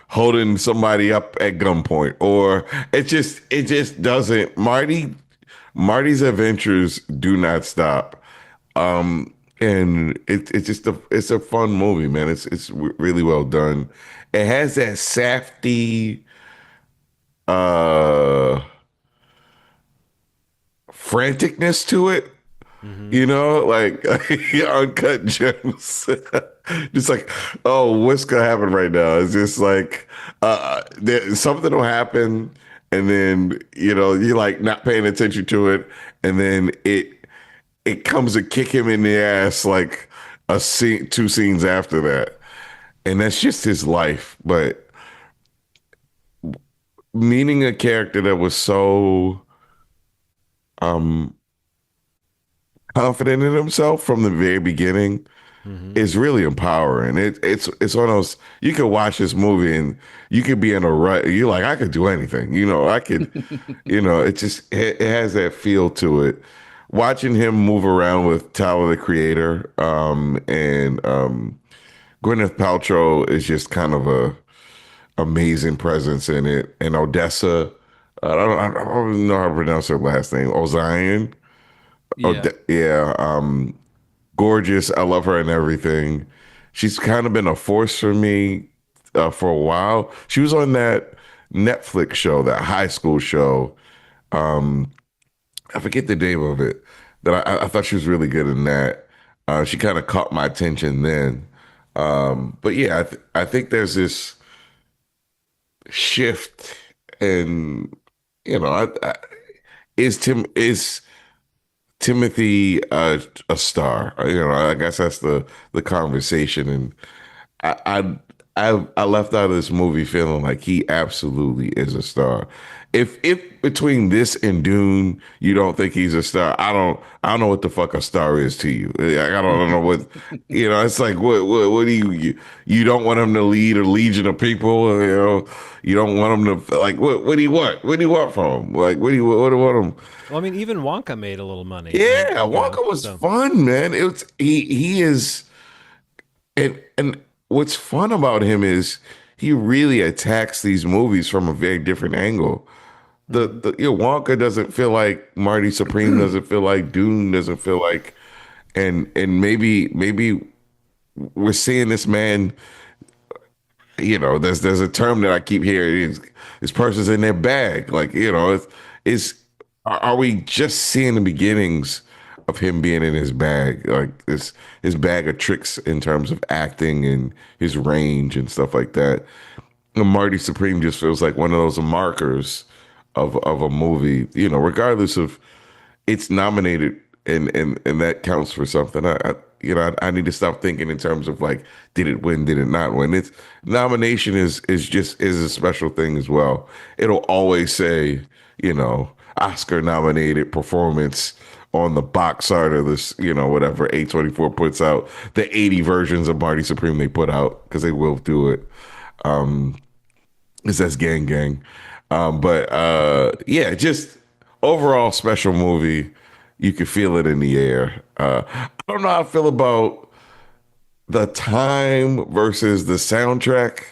holding somebody up at gunpoint, or it just doesn't. Marty's adventures do not stop. And it's a fun movie, man. It's really well done. It has that safety franticness to it. You know, like uncut gems. Just like, oh, what's gonna happen right now? It's just like something will happen, and then you're like not paying attention to it, and then it comes to kick him in the ass like a scene, two scenes after that, and that's just his life. But meeting a character that was so confident in himself from the very beginning is really empowering. It's one of those, you could watch this movie and you could be in a rut. You're like, I could do anything. I could, it has that feel to it. Watching him move around with Tyler, the Creator, and Gwyneth Paltrow is just kind of a amazing presence in it. And Odessa, I don't know how to pronounce her last name. Ozian. Yeah. Yeah. Gorgeous. I love her and everything. She's kind of been a force for me for a while. She was on that Netflix show, that high school show. I forget the name of it. That I thought she was really good in that. She kind of caught my attention then. But yeah, I think there's this shift, and is Timothy a star? I guess that's the conversation, and I left out of this movie feeling like he absolutely is a star. If between this and Dune you don't think he's a star, I don't know what the fuck a star is to you. I don't know what It's like what do you don't want him to lead a legion of people? You don't want him to, like, what do you want? What do you want from him? Like, what do you want him? Well, I mean, even Wonka made a little money. Yeah, Wonka was fun, man. He is, and what's fun about him is he really attacks these movies from a very different angle. The Wonka doesn't feel like Marty Supreme, doesn't feel like Dune, doesn't feel like, and maybe we're seeing this man. There's a term that I keep hearing. This person's in their bag. Like, are we just seeing the beginnings of him being in his bag? Like his bag of tricks in terms of acting and his range and stuff like that. And Marty Supreme just feels like one of those markers of a movie, regardless of it's nominated and that counts for something. I need to stop thinking in terms of like, did it win, did it not win? It's nomination is a special thing as well. It'll always say, Oscar nominated performance on the box art of this, whatever A24 puts out, the 80 versions of Marty Supreme they put out, because they will do it. It says gang gang. But yeah, just overall special movie. You can feel it in the air. I don't know how I feel about the time versus the soundtrack.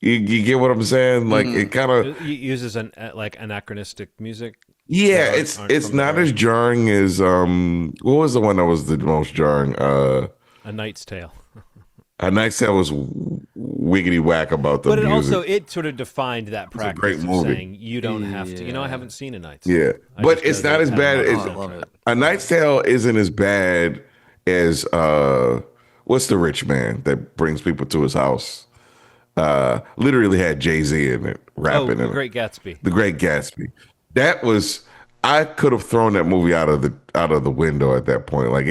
You get what I'm saying? Like it kind of It uses like anachronistic music. yeah. It's not as jarring as what was the one that was the most jarring? A Knight's Tale. A Knight's Tale was wiggity whack about the but music. it sort of defined that practice great movie. of saying you don't have to. I haven't seen A Knight's Tale. Yeah, I but just it's know not that as it bad has as a lot of it. A Knight's Tale isn't as bad as what's the rich man that brings people to his house? Literally had Jay-Z in it, rapping in The it. Great Gatsby. The Great Gatsby. That was I could have thrown that movie out of the window at that point. Like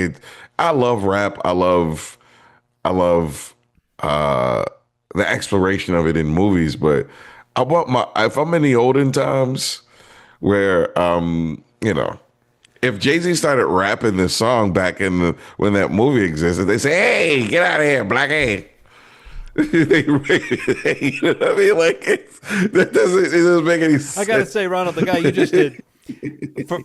I love rap. I love the exploration of it in movies, but if I'm in the olden times where if Jay-Z started rapping this song back when that movie existed, they say, "Hey, get out of here, black ass." You know what I mean? Like it doesn't make any sense. I gotta say, Ronald, the guy you just did,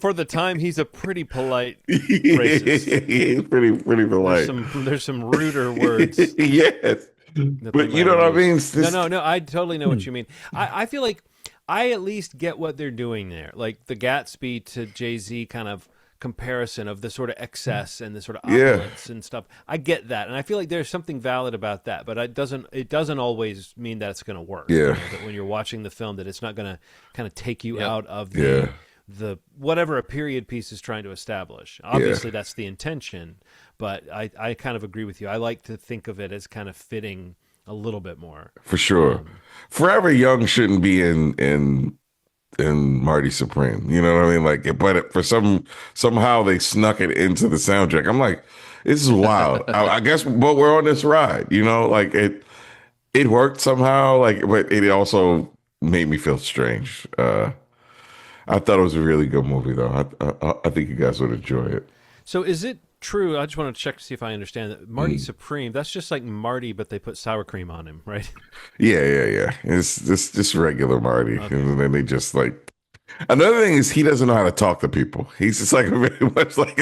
for the time, he's a pretty polite racist. He's pretty polite. There's some ruder words. Yes, but you know what I mean? No, I totally know what you mean. I feel like I at least get what they're doing there. Like the Gatsby to Jay-Z kind of comparison of the sort of excess and the sort of opulence and stuff. I get that, and I feel like there's something valid about that. But it doesn't always mean that it's going to work. Yeah, that when you're watching the film, that it's not going to kind of take you out of the whatever a period piece is trying to establish. Obviously, that's the intention. But I kind of agree with you. I like to think of it as kind of fitting a little bit more. For sure. Forever Young shouldn't be in Marty Supreme. You know what I mean? Like, but for somehow they snuck it into the soundtrack. I'm like, this is wild. I guess, but we're on this ride. Like it worked somehow. Like, but it also made me feel strange. I thought it was a really good movie, though. I think you guys would enjoy it. So, is it true? I just want to check to see if I understand that Marty Supreme. That's just like Marty, but they put sour cream on him, right? Yeah. It's just regular Marty, and then they just like. Another thing is he doesn't know how to talk to people. He's just like very much like,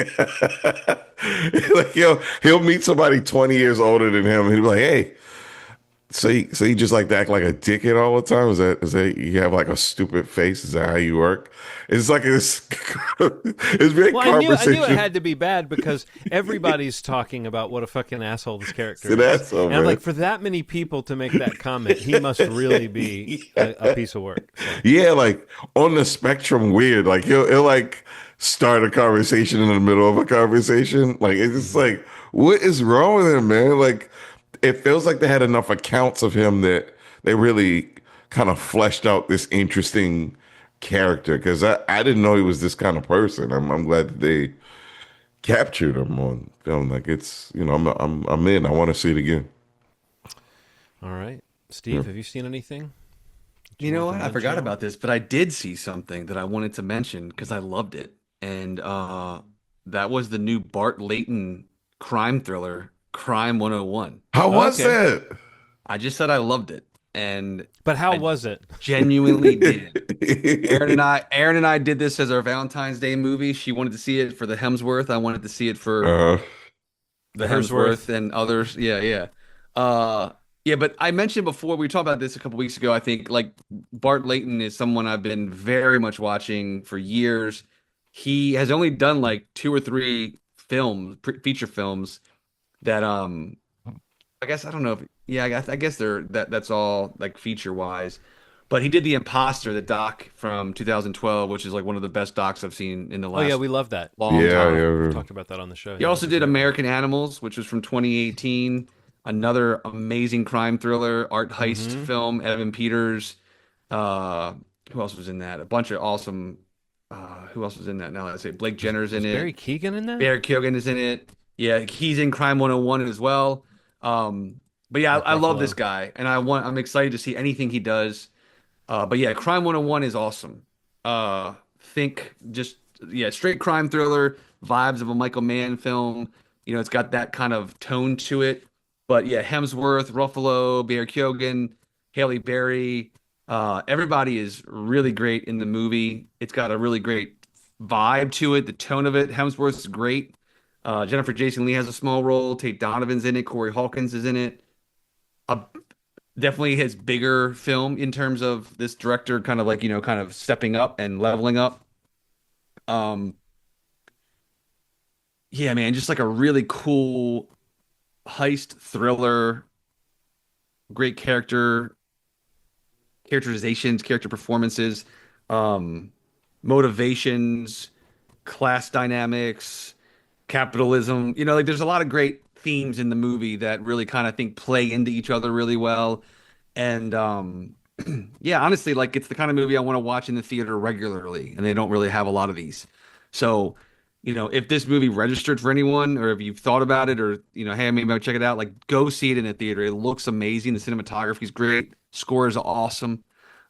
like he'll meet somebody 20 years older than him, and he'll be like, "Hey." So you just like to act like a dickhead all the time? Is that you have like a stupid face? Is that how you work? It's like it's very conversation. I knew it had to be bad because everybody's talking about what a fucking asshole this character is. Asshole, and I'm like, for that many people to make that comment, he must really be a piece of work. So. Yeah, like on the spectrum, weird. Like he'll like start a conversation in the middle of a conversation. Like it's just like, what is wrong with him, man? Like. It feels like they had enough accounts of him that they really kind of fleshed out this interesting character, because I didn't know he was this kind of person. I'm glad that they captured him on film. Like it's I'm in. I want to see it again. All right, Steve, have you seen anything? You know what? I forgot about this, but I did see something that I wanted to mention because I loved it, and that was the new Bart Layton crime thriller. Crime 101. How was it? I just said I loved it. But how was it? Genuinely did. Aaron and I did this as our Valentine's Day movie. She wanted to see it for the Hemsworth. I wanted to see it for the Hemsworth and others. Yeah. But I mentioned before, we talked about this a couple weeks ago. I think like Bart Layton is someone I've been very much watching for years. He has only done like 2 or 3 feature films that I guess I don't know if I guess that's all like feature wise, but he did The Imposter, the doc from 2012, which is like one of the best docs I've seen in the last. Oh yeah, we love that. Yeah, we talked about that on the show. He also did American Animals, which was from 2018, another amazing crime thriller, art heist film. Evan Peters, who else was in that? A bunch of awesome. Who else was in that? Now let's say Blake Jenner's in it. Barry Keoghan in that. Barry Keoghan is in it. Yeah, he's in Crime 101 as well. But yeah, I love this guy, and I'm excited to see anything he does. But yeah, Crime 101 is awesome. Think just straight crime thriller, vibes of a Michael Mann film. It's got that kind of tone to it. But yeah, Hemsworth, Ruffalo, Bader Keoghan, Halle Berry, everybody is really great in the movie. It's got a really great vibe to it, the tone of it. Hemsworth's great. Jennifer Jason Leigh has a small role. Tate Donovan's in it. Corey Hawkins is in it. Uh, Definitely his bigger film in terms of this director kind of like, kind of stepping up and leveling up. Um, yeah, man, just like a really cool heist thriller, great characterizations, character performances, um, motivations, class dynamics, capitalism. Like there's a lot of great themes in the movie that really kind of think play into each other really well. And yeah, honestly, like it's the kind of movie I want to watch in the theater regularly, and they don't really have a lot of these. So, if this movie registered for anyone, or if you've thought about it, or hey, maybe I'll check it out, like go see it in a theater. It looks amazing. The cinematography is great. Score is awesome.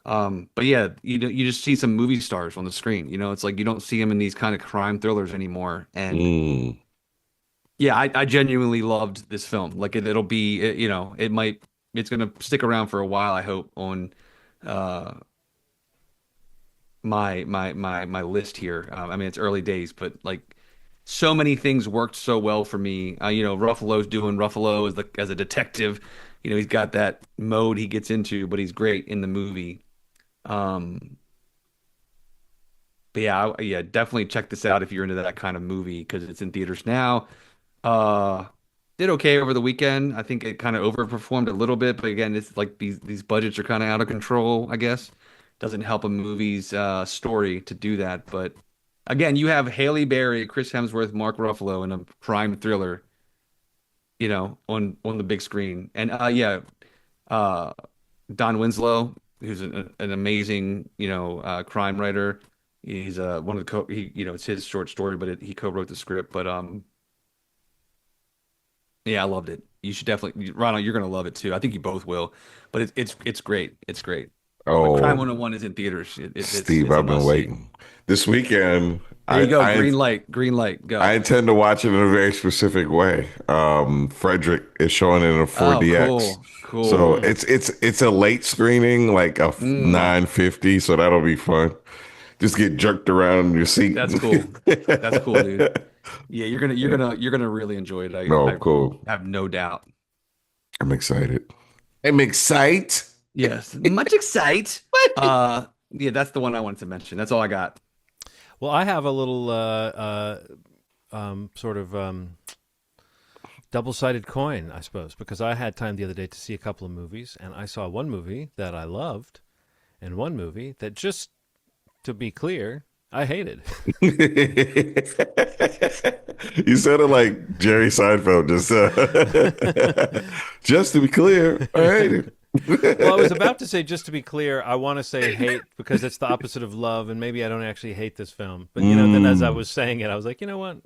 But yeah, you just see some movie stars on the screen. It's like you don't see them in these kind of crime thrillers anymore. And yeah, I genuinely loved this film. Like it'll be, it's gonna stick around for a while, I hope, on uh my list here. I mean, it's early days, but like so many things worked so well for me. Ruffalo's doing Ruffalo as a detective. He's got that mode he gets into, but he's great in the movie. Um, but yeah, definitely check this out if you're into that kind of movie because it's in theaters now. Uh, did okay over the weekend. I think it kind of overperformed a little bit, but again, it's like these budgets are kind of out of control, I guess. Doesn't help a movie's story to do that. But again, you have Halle Berry, Chris Hemsworth, Mark Ruffalo in a crime thriller, on the big screen. And yeah, uh, Don Winslow, who's an amazing, crime writer. He's one of the it's his short story, but he co-wrote the script. But yeah, I loved it. You should definitely, Ronald, you're gonna love it too. I think you both will. But it's great. It's great. But Crime Oh, 101 is in theaters. Steve, It's a I've been must see. waiting. This weekend, There you go. I Green light, I go. intend to watch it in a very specific way. Frederick is showing it in a Oh, 4DX. cool, So cool. it's a late screening, like a Mm, 9:50, so that'll be fun. Just get jerked around in your seat. that's cool. That's cool, dude. Yeah, you're gonna really enjoy it. No, I cool. have no doubt. I'm excited. I'm excited. Yes, much excite. Yeah, that's the one I wanted to mention. That's all I got. Well, I have a little sort of double-sided coin, I suppose, because I had time the other day to see a couple of movies, and I saw one movie that I loved, and one movie that, just to be clear, I hated. You sounded like Jerry Seinfeld just to be clear, all right. Well, I was about to say, just to be clear, I want to say hate because it's the opposite of love, and maybe I don't actually hate this film. But, then as I was saying it, I was like, you know what?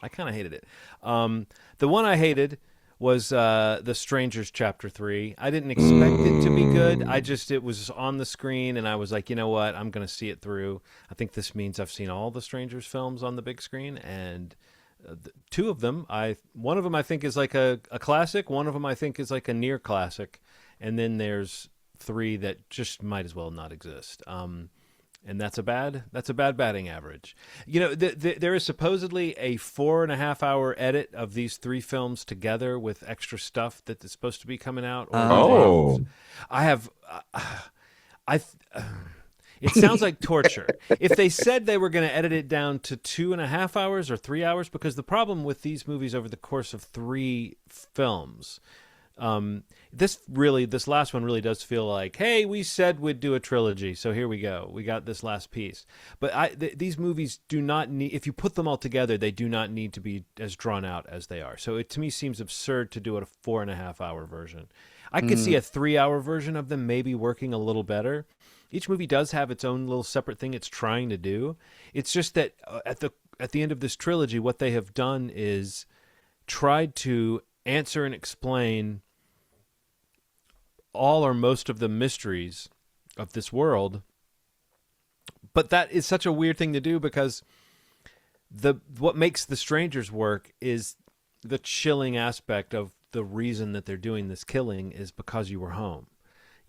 I kind of hated it. The one I hated was The Strangers Chapter 3. I didn't expect it to be good. It was on the screen, and I was like, you know what? I'm going to see it through. I think this means I've seen all the Strangers films on the big screen, and two of them, one of them I think is like a classic. One of them I think is like a near classic. And then there's three that just might as well not exist. And that's a bad batting average. There is supposedly a 4.5 hour edit of these three films together with extra stuff that is supposed to be coming out. Oh, I have, it sounds like torture. If they said they were going to edit it down to 2.5 hours or 3 hours, because the problem with these movies over the course of three films, this last one really does feel like, hey, we said we'd do a trilogy, so here we go. We got this last piece. But these movies do not need, if you put them all together, they do not need to be as drawn out as they are. So it to me seems absurd to do a 4.5 hour version. I could see a 3 hour version of them maybe working a little better. Each movie does have its own little separate thing it's trying to do. It's just that at the end of this trilogy, what they have done is tried to answer and explain all or most of the mysteries of this world. But that is such a weird thing to do because what makes The Strangers work is the chilling aspect of the reason that they're doing this killing is because you were home.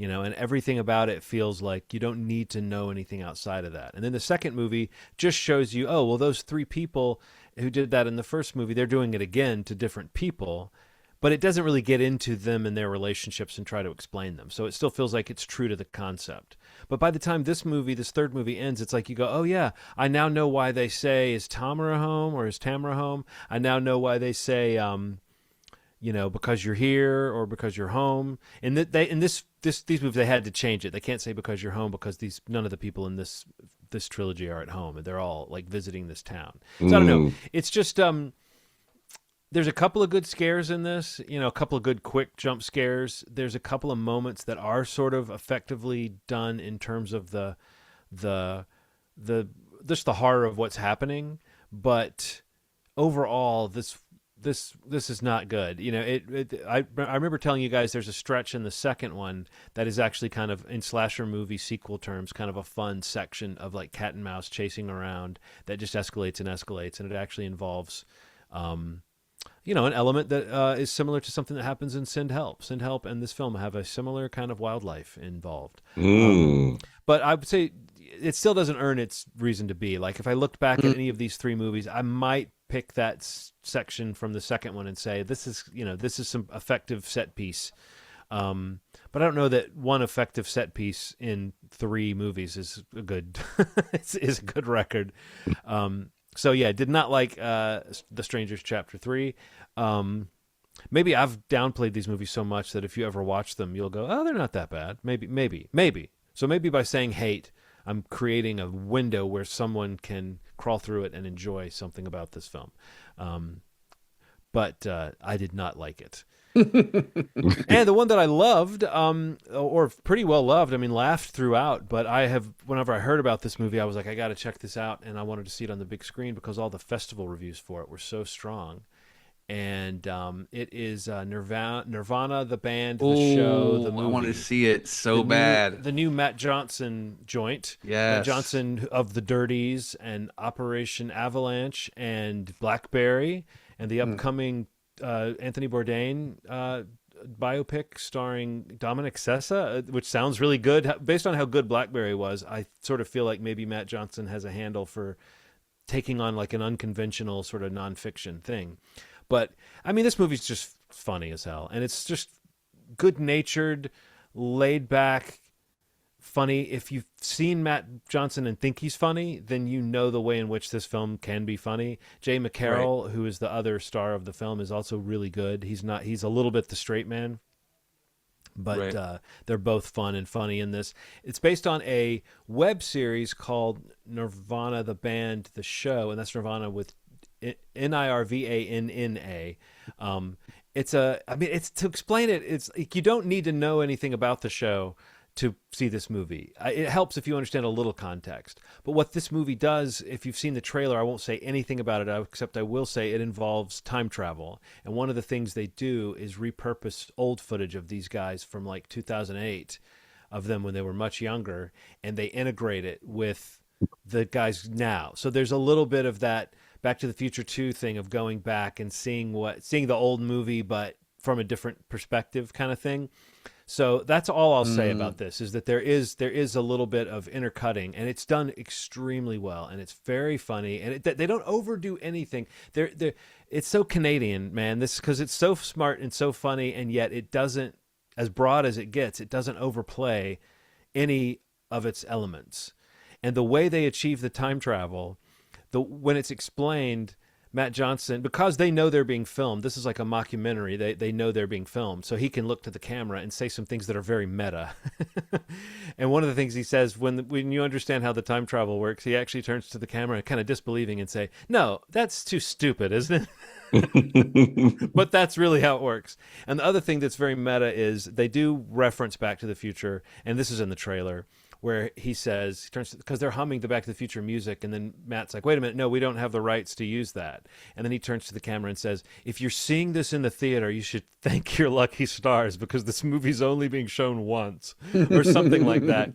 And everything about it feels like you don't need to know anything outside of that. And then the second movie just shows you, oh, well, those three people who did that in the first movie, they're doing it again to different people, but it doesn't really get into them and their relationships and try to explain them. So it still feels like it's true to the concept. But by the time this third movie ends, it's like you go, oh yeah, I now know why they say, is Tamara home or is Tamara home? I now know why they say, because you're here or because you're home. And these movies, they had to change it. They can't say because you're home because none of the people in this trilogy are at home and they're all like visiting this town. So I don't know. It's just there's a couple of good scares in this, a couple of good quick jump scares. There's a couple of moments that are sort of effectively done in terms of the just the horror of what's happening, but overall this is not good. I remember telling you guys there's a stretch in the second one that is actually kind of, in slasher movie sequel terms, kind of a fun section of like cat and mouse chasing around that just escalates and escalates, and it actually involves an element that is similar to something that happens in Send Help. Send Help and this film have a similar kind of wildlife involved. But I would say it still doesn't earn its reason to be. Like if I looked back at any of these three movies, I might pick that section from the second one and say, this is some effective set piece. But I don't know that one effective set piece in three movies is a good, is a good record. So yeah, did not like The Strangers Chapter 3. Maybe I've downplayed these movies so much that if you ever watch them, you'll go, oh, they're not that bad. Maybe. So maybe by saying hate, I'm creating a window where someone can crawl through it and enjoy something about this film. But I did not like it. And the one that I loved, or pretty well loved, laughed throughout, but whenever I heard about this movie, I was like, I got to check this out, and I wanted to see it on the big screen because all the festival reviews for it were so strong. And it is Nirvana, the band, the show, the movie. I want to see it so bad. The new Matt Johnson joint. Yes. Matt Johnson of The Dirties and Operation Avalanche and Blackberry and the upcoming Anthony Bourdain biopic starring Dominic Sessa, which sounds really good. Based on how good Blackberry was, I sort of feel like maybe Matt Johnson has a handle for taking on like an unconventional sort of nonfiction thing. But this movie's just funny as hell, and it's just good-natured, laid-back, funny. If you've seen Matt Johnson and think he's funny, then you know the way in which this film can be funny. Jay McCarroll, right, who is the other star of the film, is also really good. He's a little bit the straight man, but right, they're both fun and funny in this. It's based on a web series called Nirvana, the band, the show, and that's Nirvana with Nirvanna. It's to explain it, it's like you don't need to know anything about the show to see this movie. It helps if you understand a little context. But what this movie does, if you've seen the trailer, I won't say anything about it, except I will say it involves time travel. And one of the things they do is repurpose old footage of these guys from like 2008, of them when they were much younger, and they integrate it with the guys now. So there's a little bit of that Back to the Future 2 thing of going back and seeing the old movie, but from a different perspective kind of thing. So that's all I'll say about this, is that there is a little bit of intercutting, and it's done extremely well, and it's very funny, and they don't overdo anything. It's so Canadian, man, this, because it's so smart and so funny, and yet it doesn't, as broad as it gets, it doesn't overplay any of its elements. And the way they achieve the time travel, when it's explained, Matt Johnson, because they know they're being filmed, this is like a mockumentary, they know they're being filmed, so he can look to the camera and say some things that are very meta. And one of the things he says, when you understand how the time travel works, he actually turns to the camera kind of disbelieving and say, no, that's too stupid, isn't it? But that's really how it works. And the other thing that's very meta is they do reference Back to the Future, and this is in the trailer, where he says, because they're humming the Back to the Future music, and then Matt's like, wait a minute, no, we don't have the rights to use that. And then he turns to the camera and says, if you're seeing this in the theater, you should thank your lucky stars, because this movie's only being shown once, or something like that.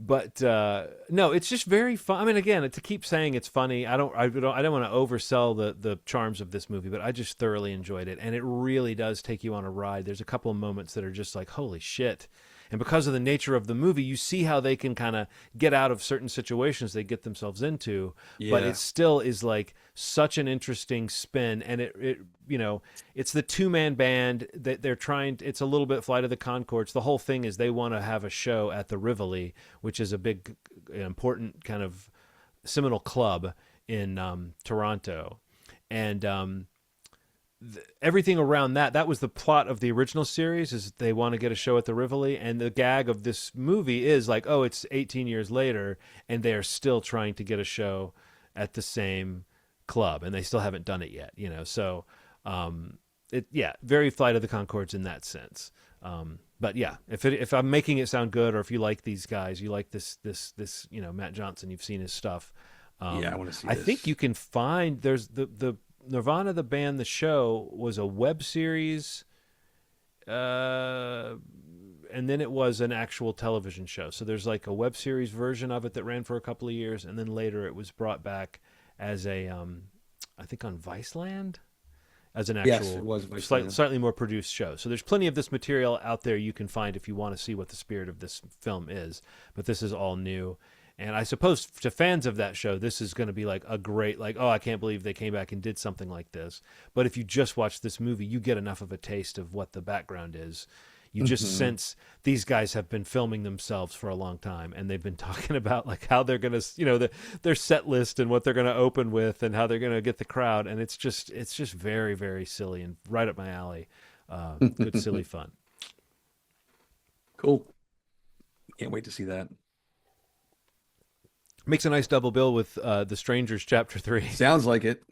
But no, it's just very fun. I mean, again, to keep saying it's funny, I don't want to oversell the charms of this movie, but I just thoroughly enjoyed it, and it really does take you on a ride. There's a couple of moments that are just like, holy shit. And because of the nature of the movie, you see how they can kind of get out of certain situations they get themselves into. Yeah. But it still is like such an interesting spin. And it it's the two-man band that they're trying. It's a little bit Flight of the Conchords. The whole thing is they want to have a show at the Rivoli, which is a big, important kind of seminal club in Toronto. And everything around that was the plot of the original series, is they want to get a show at the Rivoli, and the gag of this movie is like, oh, it's 18 years later and they're still trying to get a show at the same club, and they still haven't done it yet, so very Flight of the Conchords in that sense. But yeah, if I'm making it sound good, or if you like these guys, you like this Matt Johnson, you've seen his stuff, I want to see I this. think you can find, there's the Nirvana, the band, the show was a web series, and then it was an actual television show. So there's like a web series version of it that ran for a couple of years, and then later it was brought back as a, I think on Viceland, as an actual, Yes, it was Viceland. slightly more produced show. So there's plenty of this material out there you can find if you want to see what the spirit of this film is. But this is all new. And I suppose to fans of that show, this is going to be like a great, like, oh, I can't believe they came back and did something like this. But if you just watch this movie, you get enough of a taste of what the background is. You just sense these guys have been filming themselves for a long time, and they've been talking about like how they're going to, their set list and what they're going to open with and how they're going to get the crowd. And it's just very, very silly and right up my alley. Good, silly fun. Cool. Can't wait to see that. Makes a nice double bill with The Strangers Chapter 3. Sounds like it.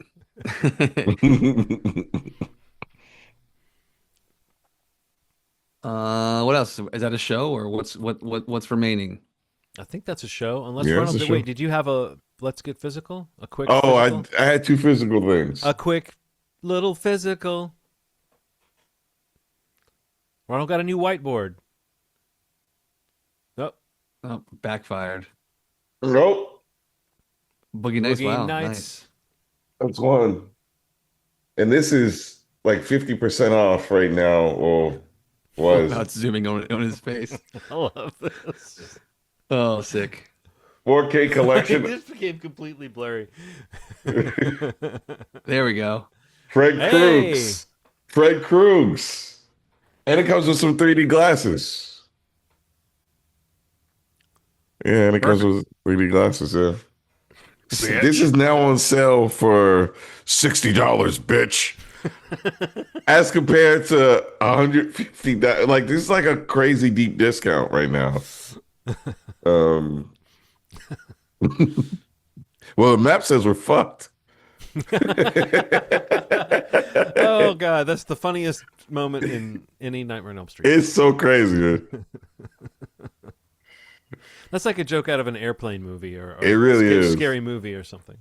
What else? Is that a show, or what's remaining? I think that's a show. Unless Yeah, Ronald, it's a show. wait, did you have a Let's Get Physical? A quick Oh, physical? I had two physical things. A quick little physical. Ronald got a new whiteboard. Oh, Oh, backfired. Nope, Boogie Nights. Boogie Wow, Nights. nice. that's one. And this is like 50% off right now, or was Now it's zooming on his face. I love this. Oh, sick. 4K It collection. just became completely blurry. There we go. Fred Hey! Krugs. Fred Krugs. And it comes with some 3D glasses. Yeah, and it comes with 3D glasses, yeah. This is now on sale for $60, bitch. As compared to $150. Like, this is like a crazy deep discount right now. Well, the map says we're fucked. Oh God, that's the funniest moment in any Nightmare on Elm Street. It's so crazy, man. That's like a joke out of an airplane movie or It really is. scary movie or something.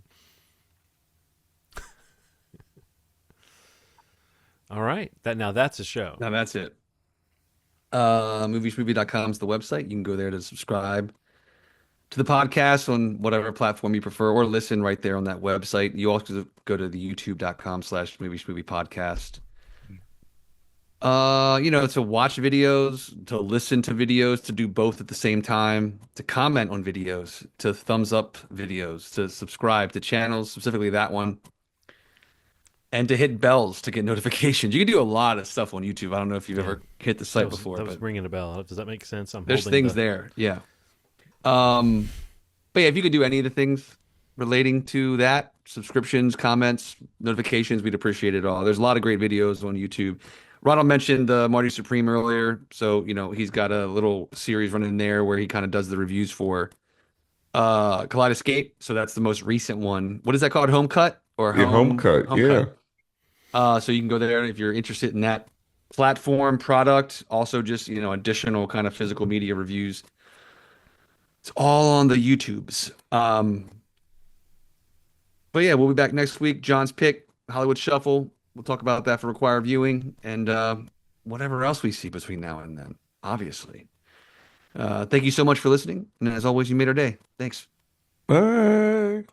All right, that's a show. Now that's it. Movieschmovie.com is the website. You can go there to subscribe to the podcast on whatever platform you prefer, or listen right there on that website. You also go to the youtube.com/Movie Schmovie Podcast. To watch videos, to listen to videos, to do both at the same time, to comment on videos, to thumbs up videos, to subscribe to channels, specifically that one, and to hit bells to get notifications. You can do a lot of stuff on YouTube. I don't know if you've ever hit the site before, That was but ringing a bell. Does that make sense? there's things there. Yeah. But yeah, if you could do any of the things relating to that, subscriptions, comments, notifications, we'd appreciate it all. There's a lot of great videos on YouTube. Ronald mentioned Marty Supreme earlier. So, he's got a little series running there where he kind of does the reviews for Kaleidoscape. So that's the most recent one. What is that called? Home Cut? Or Home Cut, yeah. So you can go there if you're interested in that platform, product, also just, additional kind of physical media reviews. It's all on the YouTubes. But yeah, we'll be back next week. John's pick, Hollywood Shuffle. We'll talk about that for required viewing and whatever else we see between now and then, obviously. Thank you so much for listening. And as always, you made our day. Thanks. Bye.